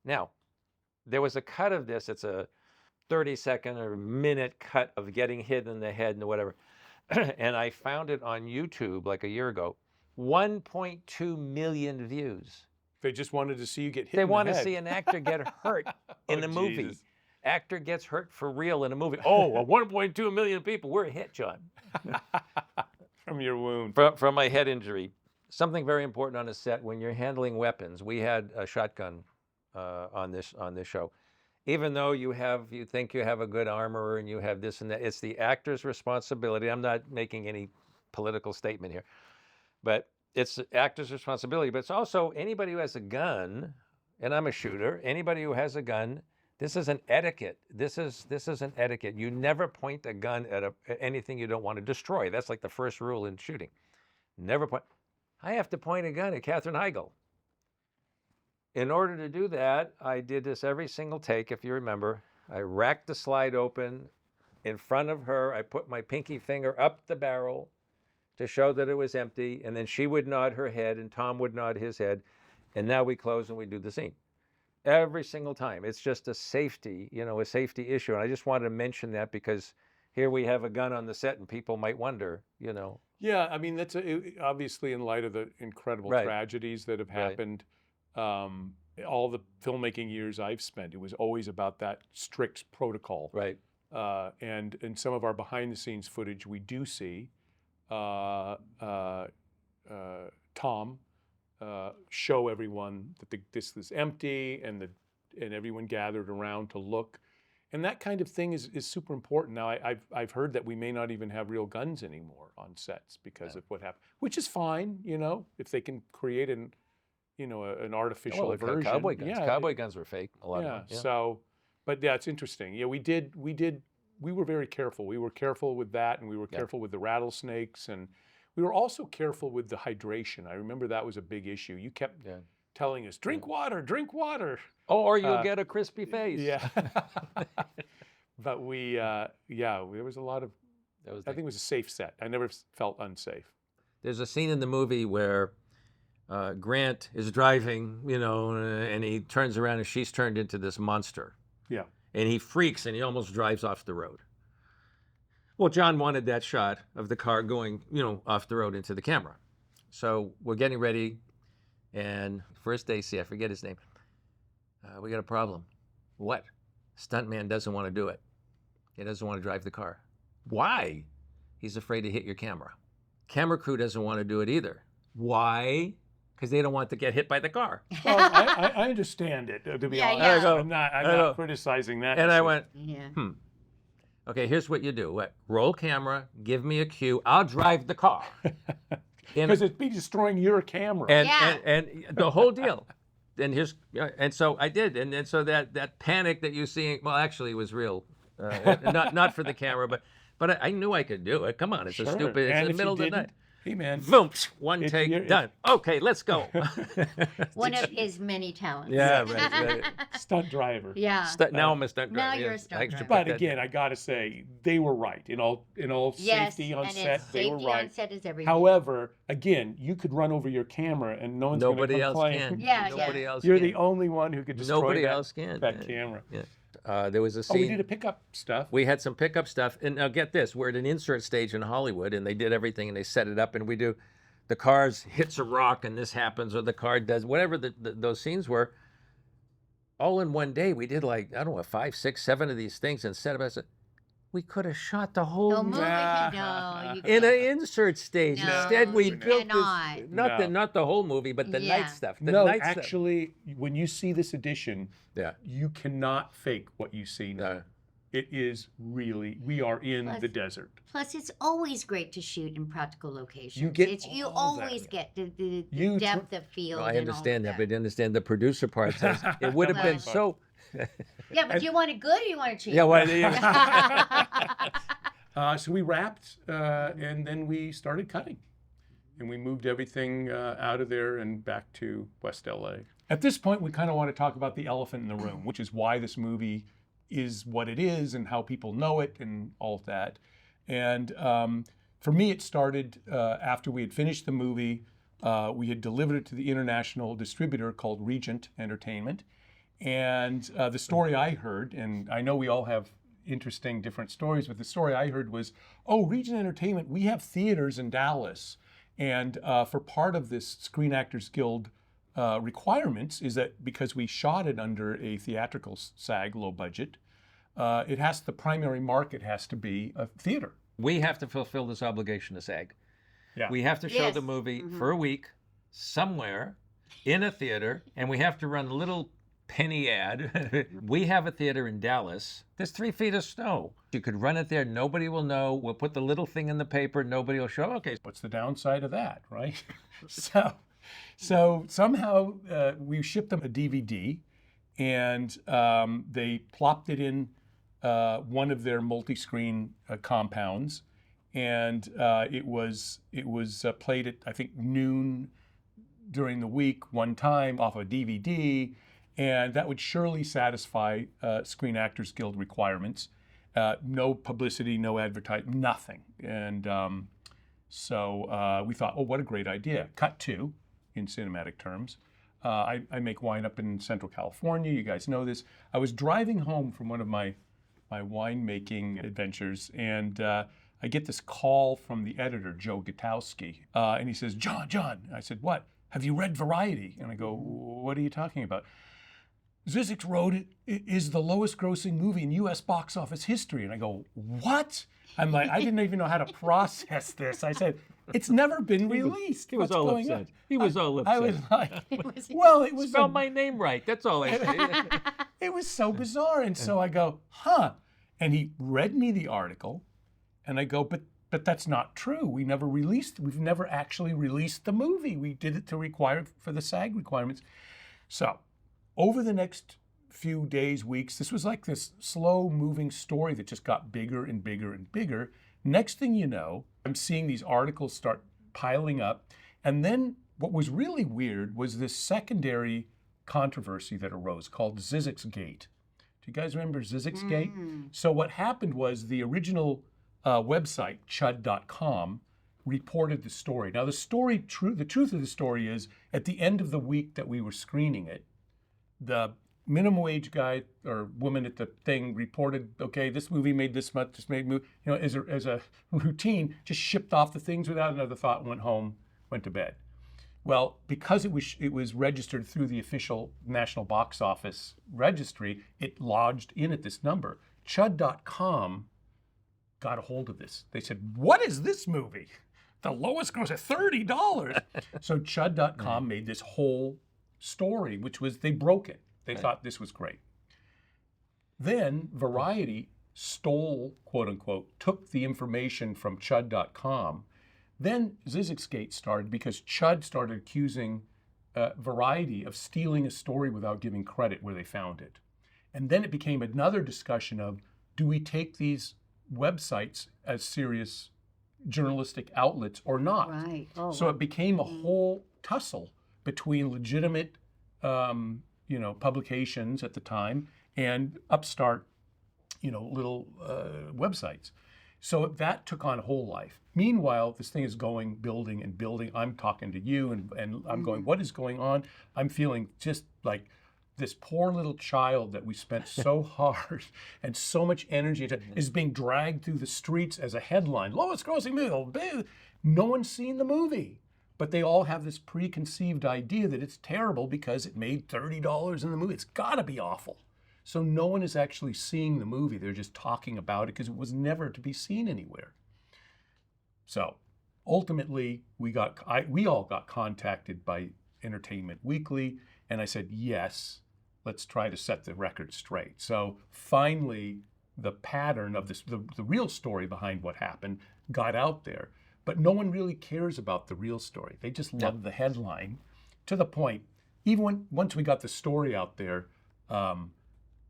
Now, there was a cut of this. It's a 30-second or minute cut of getting hit in the head and whatever. And I found it on YouTube like a year ago. 1.2 million views. They just wanted to see you get hit They in the want head. to see an actor get hurt in a movie. Jesus. Actor gets hurt for real in a movie. Oh, 1.2 million people. We're a hit, John. From your wound. From my head injury. Something very important on a set, when you're handling weapons. We had a shotgun on this show. Even though you think you have a good armorer and you have this and that, it's the actor's responsibility. I'm not making any political statement here, but it's the actor's responsibility. But it's also anybody who has a gun, and I'm a shooter. Anybody who has a gun, this is an etiquette. This is an etiquette. You never point a gun at anything you don't want to destroy. That's like the first rule in shooting. Never point. I have to point a gun at Katherine Heigl. In order to do that, I did this every single take, if you remember. I racked the slide open in front of her. I put my pinky finger up the barrel to show that it was empty, and then she would nod her head, and Tom would nod his head, and now we close and we do the scene. Every single time. It's just a safety issue, and I just wanted to mention that because here we have a gun on the set, and people might wonder, Yeah, I mean, that's obviously in light of the incredible tragedies that have happened. All the filmmaking years I've spent, it was always about that strict protocol. Right. And in some of our behind-the-scenes footage, we do see Tom show everyone that this is empty, and everyone gathered around to look. And that kind of thing is super important. Now, I've heard that we may not even have real guns anymore on sets because of what happened, which is fine, if they can create an artificial Well, version. cowboy guns. Yeah, Cowboy guns were fake. A lot yeah. of them. Yeah. So, but yeah, it's interesting. Yeah, we were very careful. We were careful with that, and we were careful with the rattlesnakes, and we were also careful with the hydration. I remember that was a big issue. You kept telling us, drink water, drink water. Oh, or you'll get a crispy face. Yeah. But there was a lot of, I think it was a safe set. I never felt unsafe. There's a scene in the movie where Grant is driving, and he turns around and she's turned into this monster. Yeah. And he freaks and he almost drives off the road. Well, John wanted that shot of the car going, off the road into the camera. So we're getting ready, and first AC, I forget his name. We got a problem. What? Stuntman doesn't want to do it. He doesn't want to drive the car. Why? He's afraid to hit your camera. Camera crew doesn't want to do it either. Why? Because they don't want to get hit by the car. Well, I understand it, to be honest. yeah. I'm not criticizing that. And I went, Yeah. okay, here's what you do. Roll camera, give me a cue, I'll drive the car. Because it'd be destroying your camera. And the whole deal. And so I did. And so that panic that you see, well, actually it was real. Not for the camera, but I knew I could do it. Come on, it's Sure. a stupid, And it's the if middle you of the night. didn't, hey, man. Boom, one If take, you're- done. Okay, let's go. One of his many talents. Yeah, right. Stunt driver. Yeah. Now I'm a stunt driver. Now you're a yes. stunt I should driver. put But that- again, I got to say, they were right. In all Yes, safety on and set, it's they were safety right. on set is everything. However, again, you could run over your camera and no one's going to Nobody else complain. can. Yeah, Nobody yeah. else You're can. the only one who could destroy Nobody that, else can. that camera. Yeah. There was a Oh, scene. we did a pickup stuff. We had some pickup stuff, and now get this: we're at an insert stage in Hollywood, and they did everything, and they set it up, and we do. The car hits a rock, and this happens, or the car does whatever those scenes were. All in one day, we did 5, 6, 7 of these things, and set up. I said, we could have shot the whole No, movie no, you in can't. an insert stage. No, Instead, we you built cannot. this. No. Not the whole movie, but the Yeah. night stuff. The No, night stuff. actually, when you see this edition, Yeah. you cannot fake what you see now. No. It is really, we are in Plus- the desert. Plus, it's always great to shoot in practical locations. You get you all that. always get the You tr- depth of field. No, I and all understand of that, but I understand the producer part says it would have been so. Yeah, but do you want it good or you want it cheap? Yeah, well, So we wrapped, and then we started cutting. And we moved everything out of there and back to West LA. At this point, we kind of want to talk about the elephant in the room, which is why this movie is what it is and how people know it and all of that. And for me, it started after we had finished the movie. We had delivered it to the international distributor called Regent Entertainment. And the story I heard, and I know we all have interesting different stories, but the story I heard was, oh, Regent Entertainment, we have theaters in Dallas. And for part of this Screen Actors Guild requirements is that because we shot it under a theatrical SAG, low budget, the primary market has to be a theater. We have to fulfill this obligation to SAG. Yeah. We have to show Yes. the movie for a week somewhere in a theater, and we have to run a little penny ad. We have a theater in Dallas. There's 3 feet of snow. You could run it there. Nobody will know. We'll put the little thing in the paper. Nobody will show. Okay. What's the downside of that, right? So somehow we shipped them a DVD, and they plopped it in one of their multi-screen compounds, and it was played at I think noon during the week one time off a DVD, and that would surely satisfy Screen Actors Guild requirements. No publicity, no advertising, nothing. And so we thought, oh, what a great idea. Cut to, in cinematic terms. I make wine up in Central California. You guys know this. I was driving home from one of my winemaking adventures, and I get this call from the editor, Joe Gutowski, and he says, John. I said, what? Have you read Variety? And I go, what are you talking about? Zyzzyx Road is the lowest grossing movie in U.S. box office history. And I go, what? I'm like, I didn't even know how to process this. I said, It's never been released. He was What's all going upset. on? He was all upset. I was like, well, it was Spell my name right. That's all I say. it was so bizarre. And so I go, huh. And he read me the article, and I go, but that's not true. We've never actually released the movie. We did it for the SAG requirements. So over the next few days, weeks, this was like this slow moving story that just got bigger and bigger and bigger. Next thing you know, I'm seeing these articles start piling up. And then what was really weird was this secondary controversy that arose called Zyzzyx Gate. Do you guys remember Zyzzyx Gate? So what happened was the original website, chud.com, reported the story. Now the truth of the story is, at the end of the week that we were screening it, the minimum wage guy or woman at the thing reported, okay, this movie made this much, this made movie, as a routine, just shipped off the things without another thought, went home, went to bed. Well, because it was registered through the official National Box Office registry, it lodged in at this number. Chud.com got a hold of this. They said, what is this movie? The lowest gross at $30. So Chud.com made this whole story, which was, they broke it. They thought this was great. Then Variety stole, quote unquote, took the information from Chud.com. Then Zyzzyx Gate started because Chud started accusing Variety of stealing a story without giving credit where they found it. And then it became another discussion of, do we take these websites as serious journalistic outlets or not? Right. Oh, So wow. it became a whole tussle between legitimate publications at the time and upstart, little websites. So that took on a whole life. Meanwhile, this thing is building and building. I'm talking to you and I'm going, what is going on? I'm feeling just like this poor little child that we spent so hard and so much energy into is being dragged through the streets as a headline. Lowest grossing movie. No one's seen the movie. But they all have this preconceived idea that it's terrible because it made $30 in the movie. It's got to be awful. So no one is actually seeing the movie. They're just talking about it because it was never to be seen anywhere. So ultimately, we all got contacted by Entertainment Weekly, and I said, yes, let's try to set the record straight. So finally, the pattern of this, the real story behind what happened got out there. But no one really cares about the real story. They just love the headline, to the point, even once we got the story out there,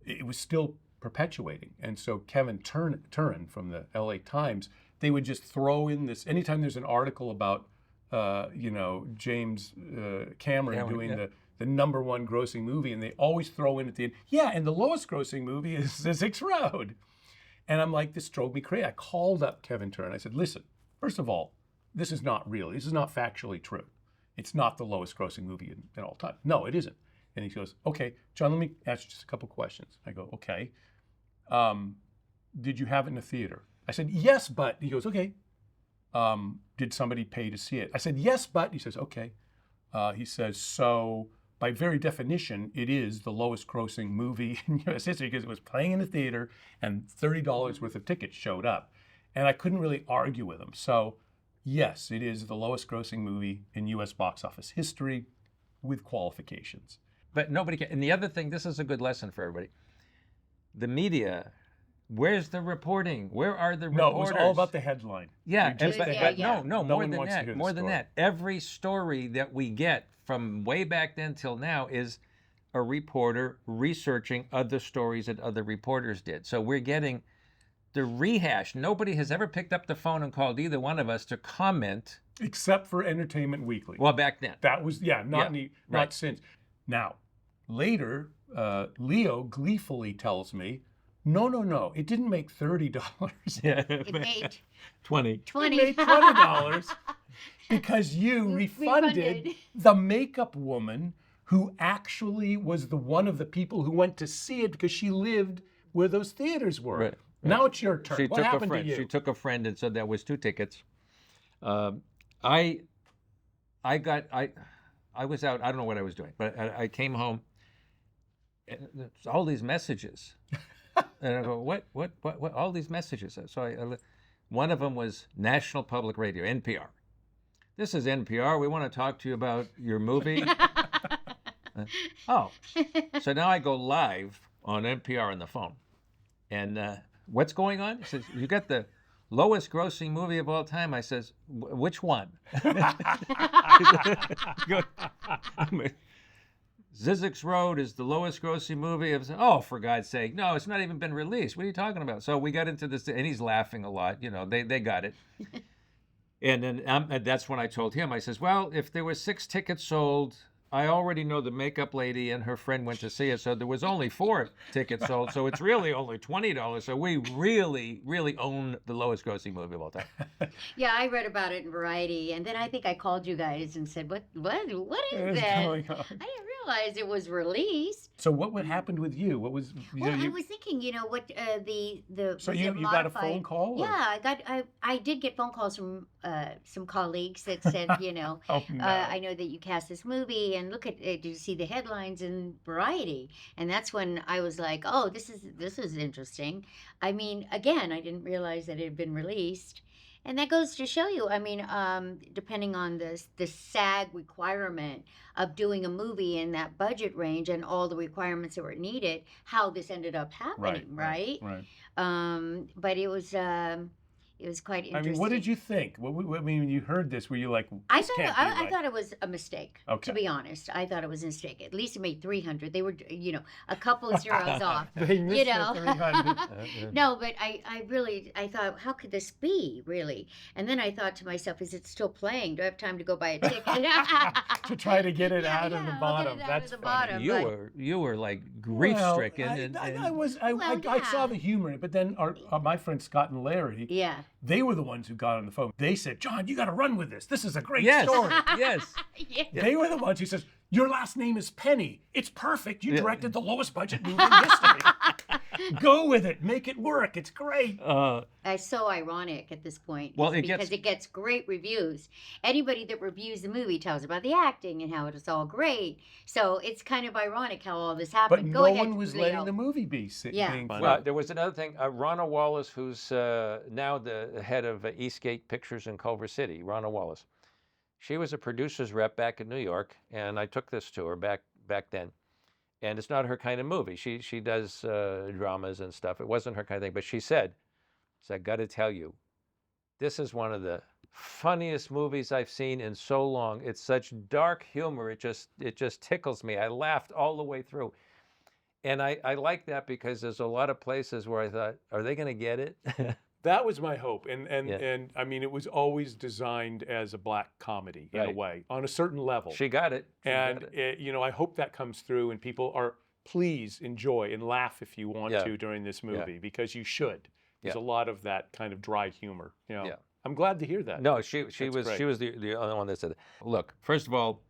it was still perpetuating. And so Kevin Turin from the LA Times, they would just throw in this, anytime there's an article about, James Cameron doing the number one grossing movie, and they always throw in at the end, and the lowest grossing movie is Zyzzyx Road. And I'm like, this drove me crazy. I called up Kevin Turin. I said, listen, first of all, this is not real. This is not factually true. It's not the lowest grossing movie in all time. No, it isn't. And he goes, okay, John, let me ask you just a couple questions. I go, okay. Did you have it in the theater? I said, yes, but. He goes, okay. Did somebody pay to see it? I said, yes, but. He says, okay. He says, so by very definition, it is the lowest grossing movie in U.S. history because it was playing in the theater and $30 worth of tickets showed up. And I couldn't really argue with him. So yes, it is the lowest grossing movie in U.S. box office history with qualifications. But nobody can. And the other thing, this is a good lesson for everybody. The media, where's the reporting? Where are the reporters? No, it was all about the headline. Yeah, Just but, the but headline. no, No more one than wants to that. hear the More than story. that. Every story that we get from way back then till now is a reporter researching other stories that other reporters did. So we're getting the rehash. Nobody has ever picked up the phone and called either one of us to comment. Except for Entertainment Weekly. Well, back then. That was, not right. since. Now, later, Leo gleefully tells me, no, it didn't make $30. It made 20. 20. It made $20 because you refunded the makeup woman who actually was one of the people who went to see it because she lived where those theaters were. Right. Now it's your turn. She What took happened a friend. to you? She took a friend and said that was 2 tickets. I was out. I don't know what I was doing, but I came home. And there's all these messages, and I go, what? All these messages. So one of them was National Public Radio, NPR, this is NPR. We want to talk to you about your movie. Oh, so now I go live on NPR on the phone. And what's going on? He says, you got the lowest grossing movie of all time. I says, which one? Zyzzyx Road is the lowest grossing movie. Oh, for God's sake. No, it's not even been released. What are you talking about? So we got into this, and he's laughing a lot. You know, they got it. And then and that's when I told him, I says, well, if there were 6 tickets sold, I already know the makeup lady and her friend went to see it, so there was only 4 tickets sold, so it's really only $20. So we really, really own the lowest grossing movie of all time. Yeah, I read about it in Variety, and then I think I called you guys and said, "What is What is that? going on? I didn't realize it was released." So what happened with you? What was? Well, I was thinking, what the So was you it got a modified- phone call? or- Yeah, I did get phone calls from some colleagues that said, Oh, no. I know that you cast this movie, and look at did you see the headlines in Variety? And that's when I was like, oh, this is interesting. I mean, again, I didn't realize that it had been released. And that goes to show you, I mean, depending on the SAG requirement of doing a movie in that budget range and all the requirements that were needed, how this ended up happening, right? But it was quite interesting. I mean, what did you think? I mean, when you heard this, were you like, I this thought can't be I right? thought it was a mistake. Okay. To be honest, I thought it was a mistake. At least it made 300. They were, a couple of zeros off. They missed the 300. No, but I thought, how could this be, really? And then I thought to myself, is it still playing? Do I have time to go buy a ticket? To try to get it Yeah, out of the I'll get bottom. it out of That's the funny. bottom. You were like grief stricken. I saw the humor in it, but then my friends Scott and Larry, Yeah. they were the ones who got on the phone. They said, John, you got to run with this. This is a great Yes, story. yes. Yeah. They were the ones who says, your last name is Penny. It's perfect. You directed the lowest budget movie in history. Go with it. Make it work. It's great. It's so ironic at this point. Well, because it gets great reviews. Anybody that reviews the movie tells about the acting and how it is all great. So it's kind of ironic how all this But happened. Go no ahead, one was Leo. letting the movie be Yeah. being Well, filmed. there was another thing. Ronna Wallace, who's now the head of Eastgate Pictures in Culver City, Ronna Wallace. She was a producer's rep back in New York, and I took this to her back then. And it's not her kind of movie. She does dramas and stuff. It wasn't her kind of thing. But she said, I got to tell you, this is one of the funniest movies I've seen in so long. It's such dark humor. It just tickles me. I laughed all the way through. And I like that because there's a lot of places where I thought, are they going to get it? That was my hope, and Yeah. I mean, it was always designed as a black comedy in a Right. way, on a certain level. She got it. She And got it. I hope that comes through, and people are please enjoy and laugh if you want Yeah. to during this movie because you should. There's Yeah. a lot of that kind of dry humor. Yeah. I'm glad to hear that. No, she That's was great. the only one that said that. Look, first of all,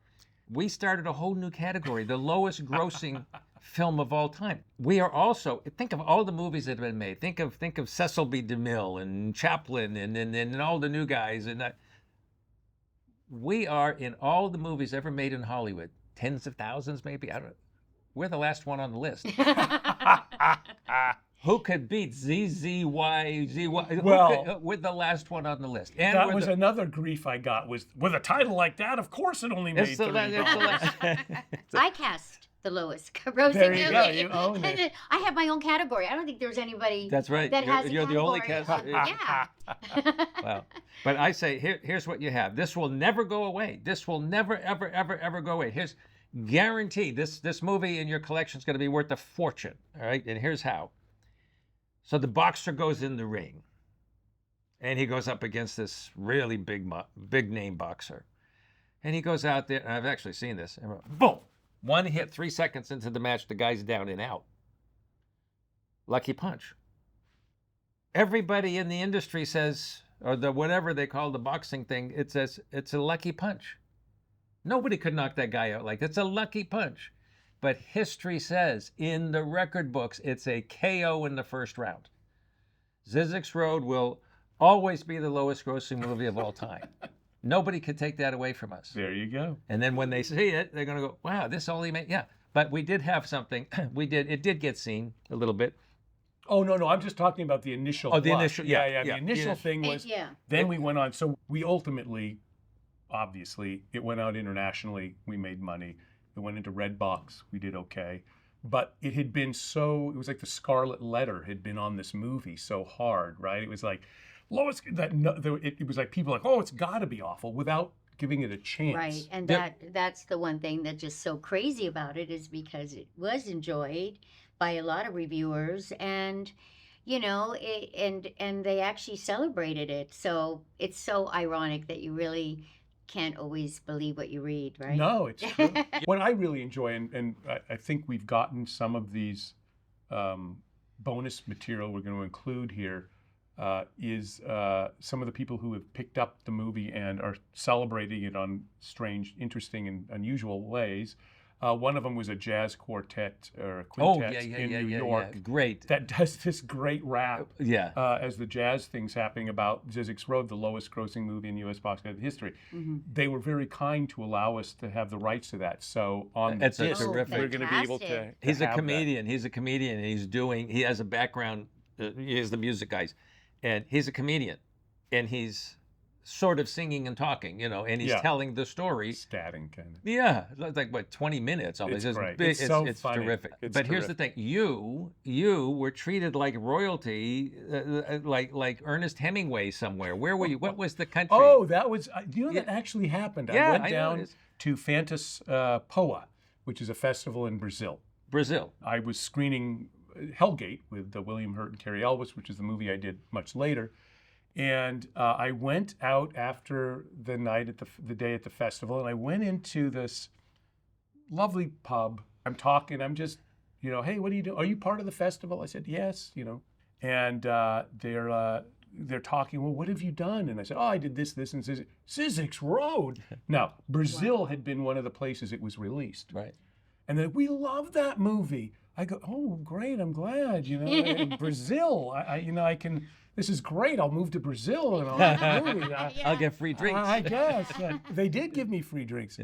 we started a whole new category, the lowest grossing film of all time. We are also, think of all the movies that have been made. Think of Cecil B. DeMille and Chaplin and all the new guys and that. We are in all the movies ever made in Hollywood, tens of thousands maybe. I don't know. We're the last one on the list. Who could beat ZZY? Well- We're the last one on the list. And That we're was the- another grief I got was with a title like that. Of course, it only made It's the $30. I cast the lowest grossing There you go, movie. you own it. I have my own category. I don't think there's anybody That's right. that has a You're the only category. cast. Yeah. Wow. But I say, here's what you have. This will never go away. This will never, ever, ever, ever go away. Here's guaranteed. This movie in your collection is going to be worth a fortune. All right. And here's how. So the boxer goes in the ring, and he goes up against this really big name boxer, and he goes out there. And I've actually seen this. And boom! One hit, 3 seconds into the match, the guy's down and out. Lucky punch. Everybody in the industry says, or the whatever they call the boxing thing, it says it's a lucky punch. Nobody could knock that guy out like that. It's a lucky punch. But history says in the record books, it's a KO in the first round. Zyzzyx Road will always be the lowest grossing movie of all time. Nobody could take that away from us. There you go. And then when they see it, they're going to go, wow, this only made, yeah. But we did have something. It did get seen a little bit. Oh, no, I'm just talking about the initial. Oh, the plot. initial- Yeah, yeah, The yeah. initial Yeah. thing was. Yeah. Then we went on. So we ultimately obviously. It went out internationally. We made money. It went into Redbox. We did okay. But it had been it was like the scarlet letter had been on this movie so hard, right? It was like, lowest, it was like people like, oh, it's got to be awful without giving it a chance. Right, and that's the one thing that's just so crazy about it is because it was enjoyed by a lot of reviewers, and and they actually celebrated it. So it's so ironic that you really can't always believe what you read, right? No, it's true. What I really enjoy, and I think we've gotten some of these bonus material we're going to include here, is some of the people who have picked up the movie and are celebrating it on strange, interesting, and unusual ways. One of them was a jazz quartet or a quintet in New York. Yeah. Great. That does this great rap Yeah. as the jazz thing's happening about Zyzzyx Road, the lowest grossing movie in U.S. box office history. They were very kind to allow us to have the rights to that. So on That's the disc, terrific. we're going to be able to Fantastic. He's a have that. comedian. He's a comedian. And he has a background. He has the music guys, and he's a comedian, and he's sort of singing and talking, and he's telling the story. Statting kind of. Yeah, it's like what 20 minutes almost. It's great. It's so it's funny. terrific. It's But here's the terrific. thing: you were treated like royalty, like Ernest Hemingway somewhere. Where were you? What was the country? Oh, that was, that actually happened. Yeah, I went I know down it is. to Fantas Poa, which is a festival in Brazil. Brazil. I was screening Hellgate with William Hurt and Cary Elwes, which is the movie I did much later. And I went out after the night at the day at the festival, and I went into this lovely pub. I'm talking. I'm just, hey, what are you doing? Are you part of the festival? I said yes. And they're talking. Well, what have you done? And I said, oh, I did this, and Zyzzyx Road. Now, Brazil had been one of the places it was released. Right. And then we love that movie. I go, oh, great, I'm glad, and Brazil, I can, this is great, I'll move to Brazil and I'll have the movie. I'll get free drinks. I guess. They did give me free drinks.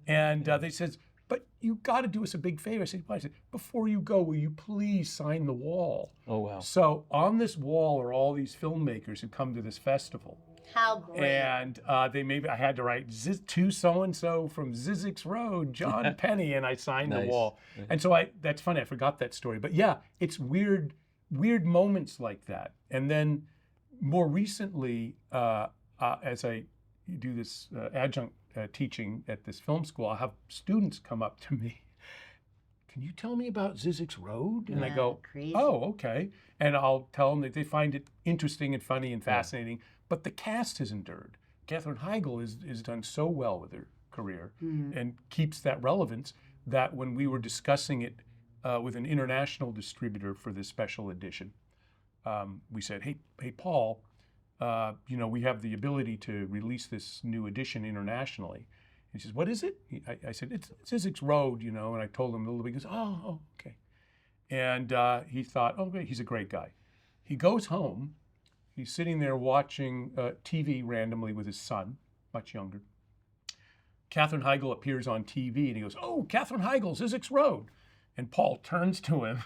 And they said, but you got to do us a big favor. I said, what? I said, before you go, will you please sign the wall? Oh, wow. So on this wall are all these filmmakers who come to this festival. How great. And I had to write to so-and-so from Zyzzyx Road, John Penny, and I signed the Nice. wall. And so that's funny, I forgot that story. But yeah, it's weird moments like that. And then more recently, as I do this adjunct teaching at this film school, I'll have students come up to me. Can you tell me about Zyzzyx Road? And I go, crazy. oh, okay. And I'll tell them that they find it interesting and funny and fascinating. But the cast has endured. Katherine Heigl has done so well with her career and keeps that relevance that when we were discussing it with an international distributor for this special edition, we said, hey, Paul, we have the ability to release this new edition internationally. He says, what is it? I said, it's Zyzzyx Road, and I told him a little bit. He goes, oh, okay. And he thought, oh, great, he's a great guy. He goes home. He's sitting there watching TV randomly with his son, much younger. Katherine Heigl appears on TV, and he goes, oh, Katherine Heigl, Zyzzyx Road. And Paul turns to him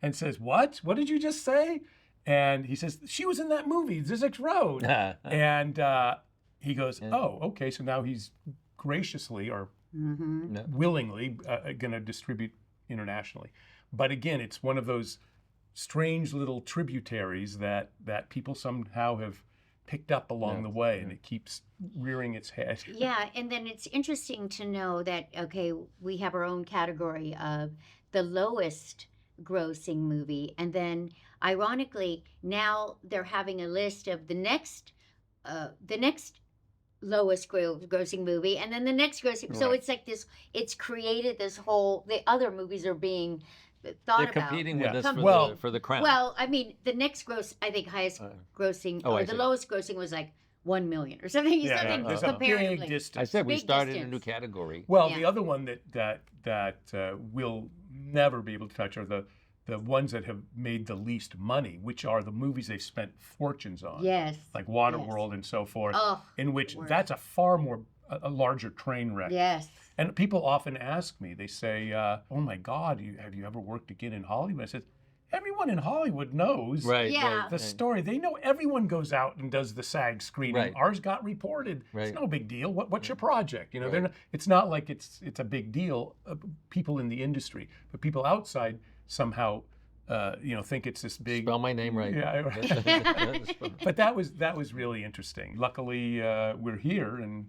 and says, what? What did you just say? And he says, she was in that movie, Zyzzyx Road. And he goes, oh, okay, so now he's graciously or willingly going to distribute internationally. But again, it's one of those strange little tributaries that people somehow have picked up along the way, and it keeps rearing its head. Yeah, and then it's interesting to know that, okay, we have our own category of the lowest grossing movie, and then ironically, now they're having a list of the next lowest grossing movie, and then the next grossing. So Right. it's like this, it's created this whole, the other movies are being thought They're about. competing with us Well- for the crown. Well, I mean, the next I think highest grossing, Oh, I or the see. lowest grossing was like 1 million or something, something There's a comparatively. big distance. I said we big started a distance. new category. Well, Yeah. the other one that we'll never be able to touch are the ones that have made the least money, which are the movies they've spent fortunes on. Yes. Like Waterworld and so forth, Oh, in which worst. that's a larger train wreck. Yes. And people often ask me, they say, oh my God, have you ever worked again in Hollywood? I said, everyone in Hollywood knows Right. Yeah. Right, the right. story. They know everyone goes out and does the SAG screening. Right. Ours got reported. Right. It's no big deal. What's your project? You know, Right. it's not like it's a big deal. People in the industry, but people outside somehow, think it's this big. Spell my name right. Yeah. But that was really interesting. Luckily, we're here and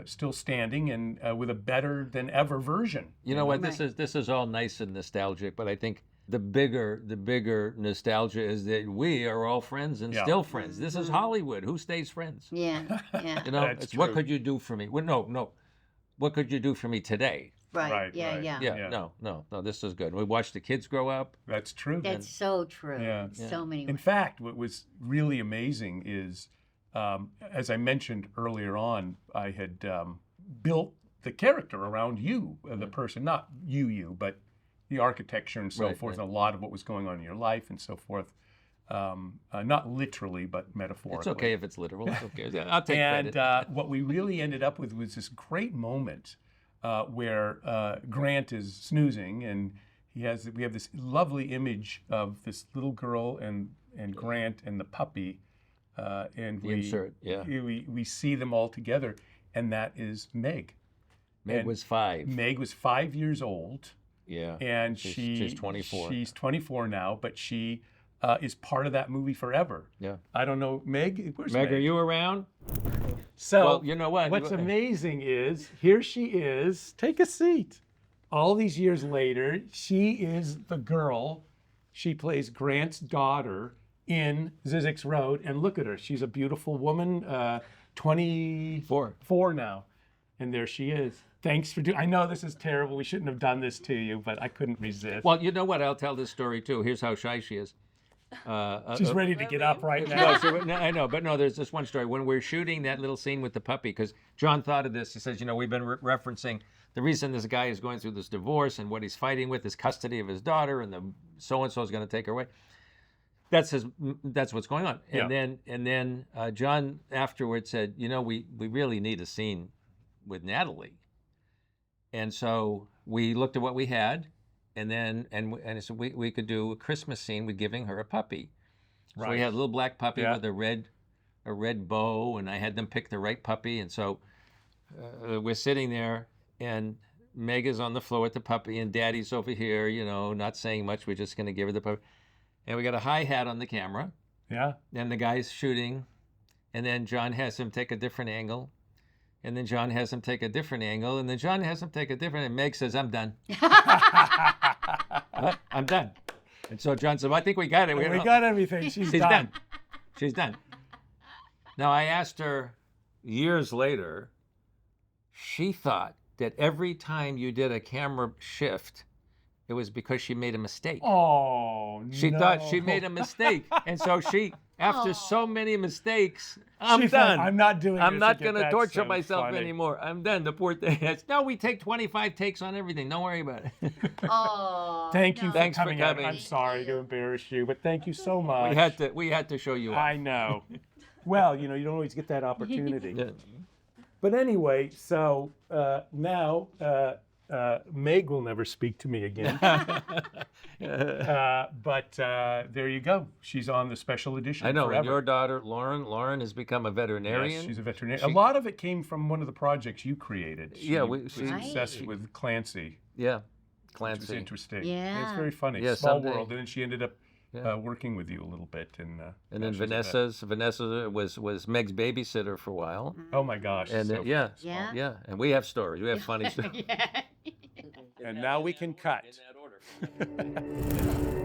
still standing and with a better than ever version. You know what? Right. This is all nice and nostalgic, but I think the bigger nostalgia is that we are all friends and Yeah. still friends. This is Hollywood. Who stays friends? Yeah, yeah. You know, That's it's what true. could you do for me? Well, no. What could you do for me today? Right. Right, Yeah, right. yeah. Yeah, no. This is good. We watched the kids grow up. That's true. That's so true. Yeah. So many In ways. fact, what was really amazing is, as I mentioned earlier on, I had built the character around you, the person, not you, but the architecture and so Right, forth, right. and a lot of what was going on in your life and so forth. Not literally, but metaphorically. It's okay if it's literal. It's okay. Yeah, I'll take And credit. what we really ended up with was this great moment where Grant is snoozing, and we have this lovely image of this little girl and Grant and the puppy, and The insert, yeah. we see them all together, and that is Meg. Meg and was 5. Meg was 5 years old, Yeah. and She's 24. She's 24 now, but she is part of that movie forever. Yeah. I don't know, Meg. Where's Meg, are you around? So Well, you know what? What's amazing is here she is. Take a seat. All these years later, she is the girl. She plays Grant's daughter in Zyzzyx Road, and look at her. She's a beautiful woman, 24 now, and there she is. Thanks for doing. I know this is terrible. We shouldn't have done this to you, but I couldn't resist. Well, you know what? I'll tell this story too. Here's how shy she is. She's ready to get up right now. No, I know, but no, there's this one story. When we're shooting that little scene with the puppy, because John thought of this, he says, we've been referencing the reason this guy is going through this divorce and what he's fighting with is custody of his daughter, and the so-and-so is going to take her away. That's what's going on. And then John afterwards said, we really need a scene with Natalie. And so we looked at what we had. And then, so we could do a Christmas scene with giving her a puppy. So we had a little black puppy with a red bow, and I had them pick the right puppy. And so we're sitting there, and Meg is on the floor with the puppy, and Daddy's over here, not saying much. We're just going to give her the puppy. And we got a hi-hat on the camera. Yeah. And the guy's shooting, and then John has him take a different angle. And then John has him take a different angle, and then John has him take a different, and Meg says, "I'm done." What? I'm done. And so John said, "Well, I think we got it. We got everything. She's done. She's done." Now, I asked her years later, she thought that every time you did a camera shift, it was because she made a mistake. Oh, She no. thought she made a mistake. And so she, after so many mistakes, I'm She thought, done. I'm not doing I'm this not again." going to That's torture so myself funny. anymore. I'm done. The poor thing. No, we take 25 takes on everything. Don't worry about it. Oh. Thank you no. for Thanks for coming out. coming. I'm sorry to embarrass you, but thank you so much. We had to show you off. I know. Well, you don't always get that opportunity. Yeah. But anyway, so now Meg will never speak to me again. But there you go. She's on the special edition. I know. Forever. And your daughter, Lauren has become a veterinarian. Yes, she's a veterinarian. A lot of it came from one of the projects you created. She Yeah, was she- obsessed with Clancy, Yeah, which was Clancy. interesting. Yeah. It's very funny. Yeah, Small someday. world. And then she ended up Yeah. working with you a little bit. And And now then she's a vet. Vanessa was Meg's babysitter for a while. Oh my gosh. And so yeah, Yeah. yeah. And we have stories. We have funny stories. Yeah. And now we can cut. In that order.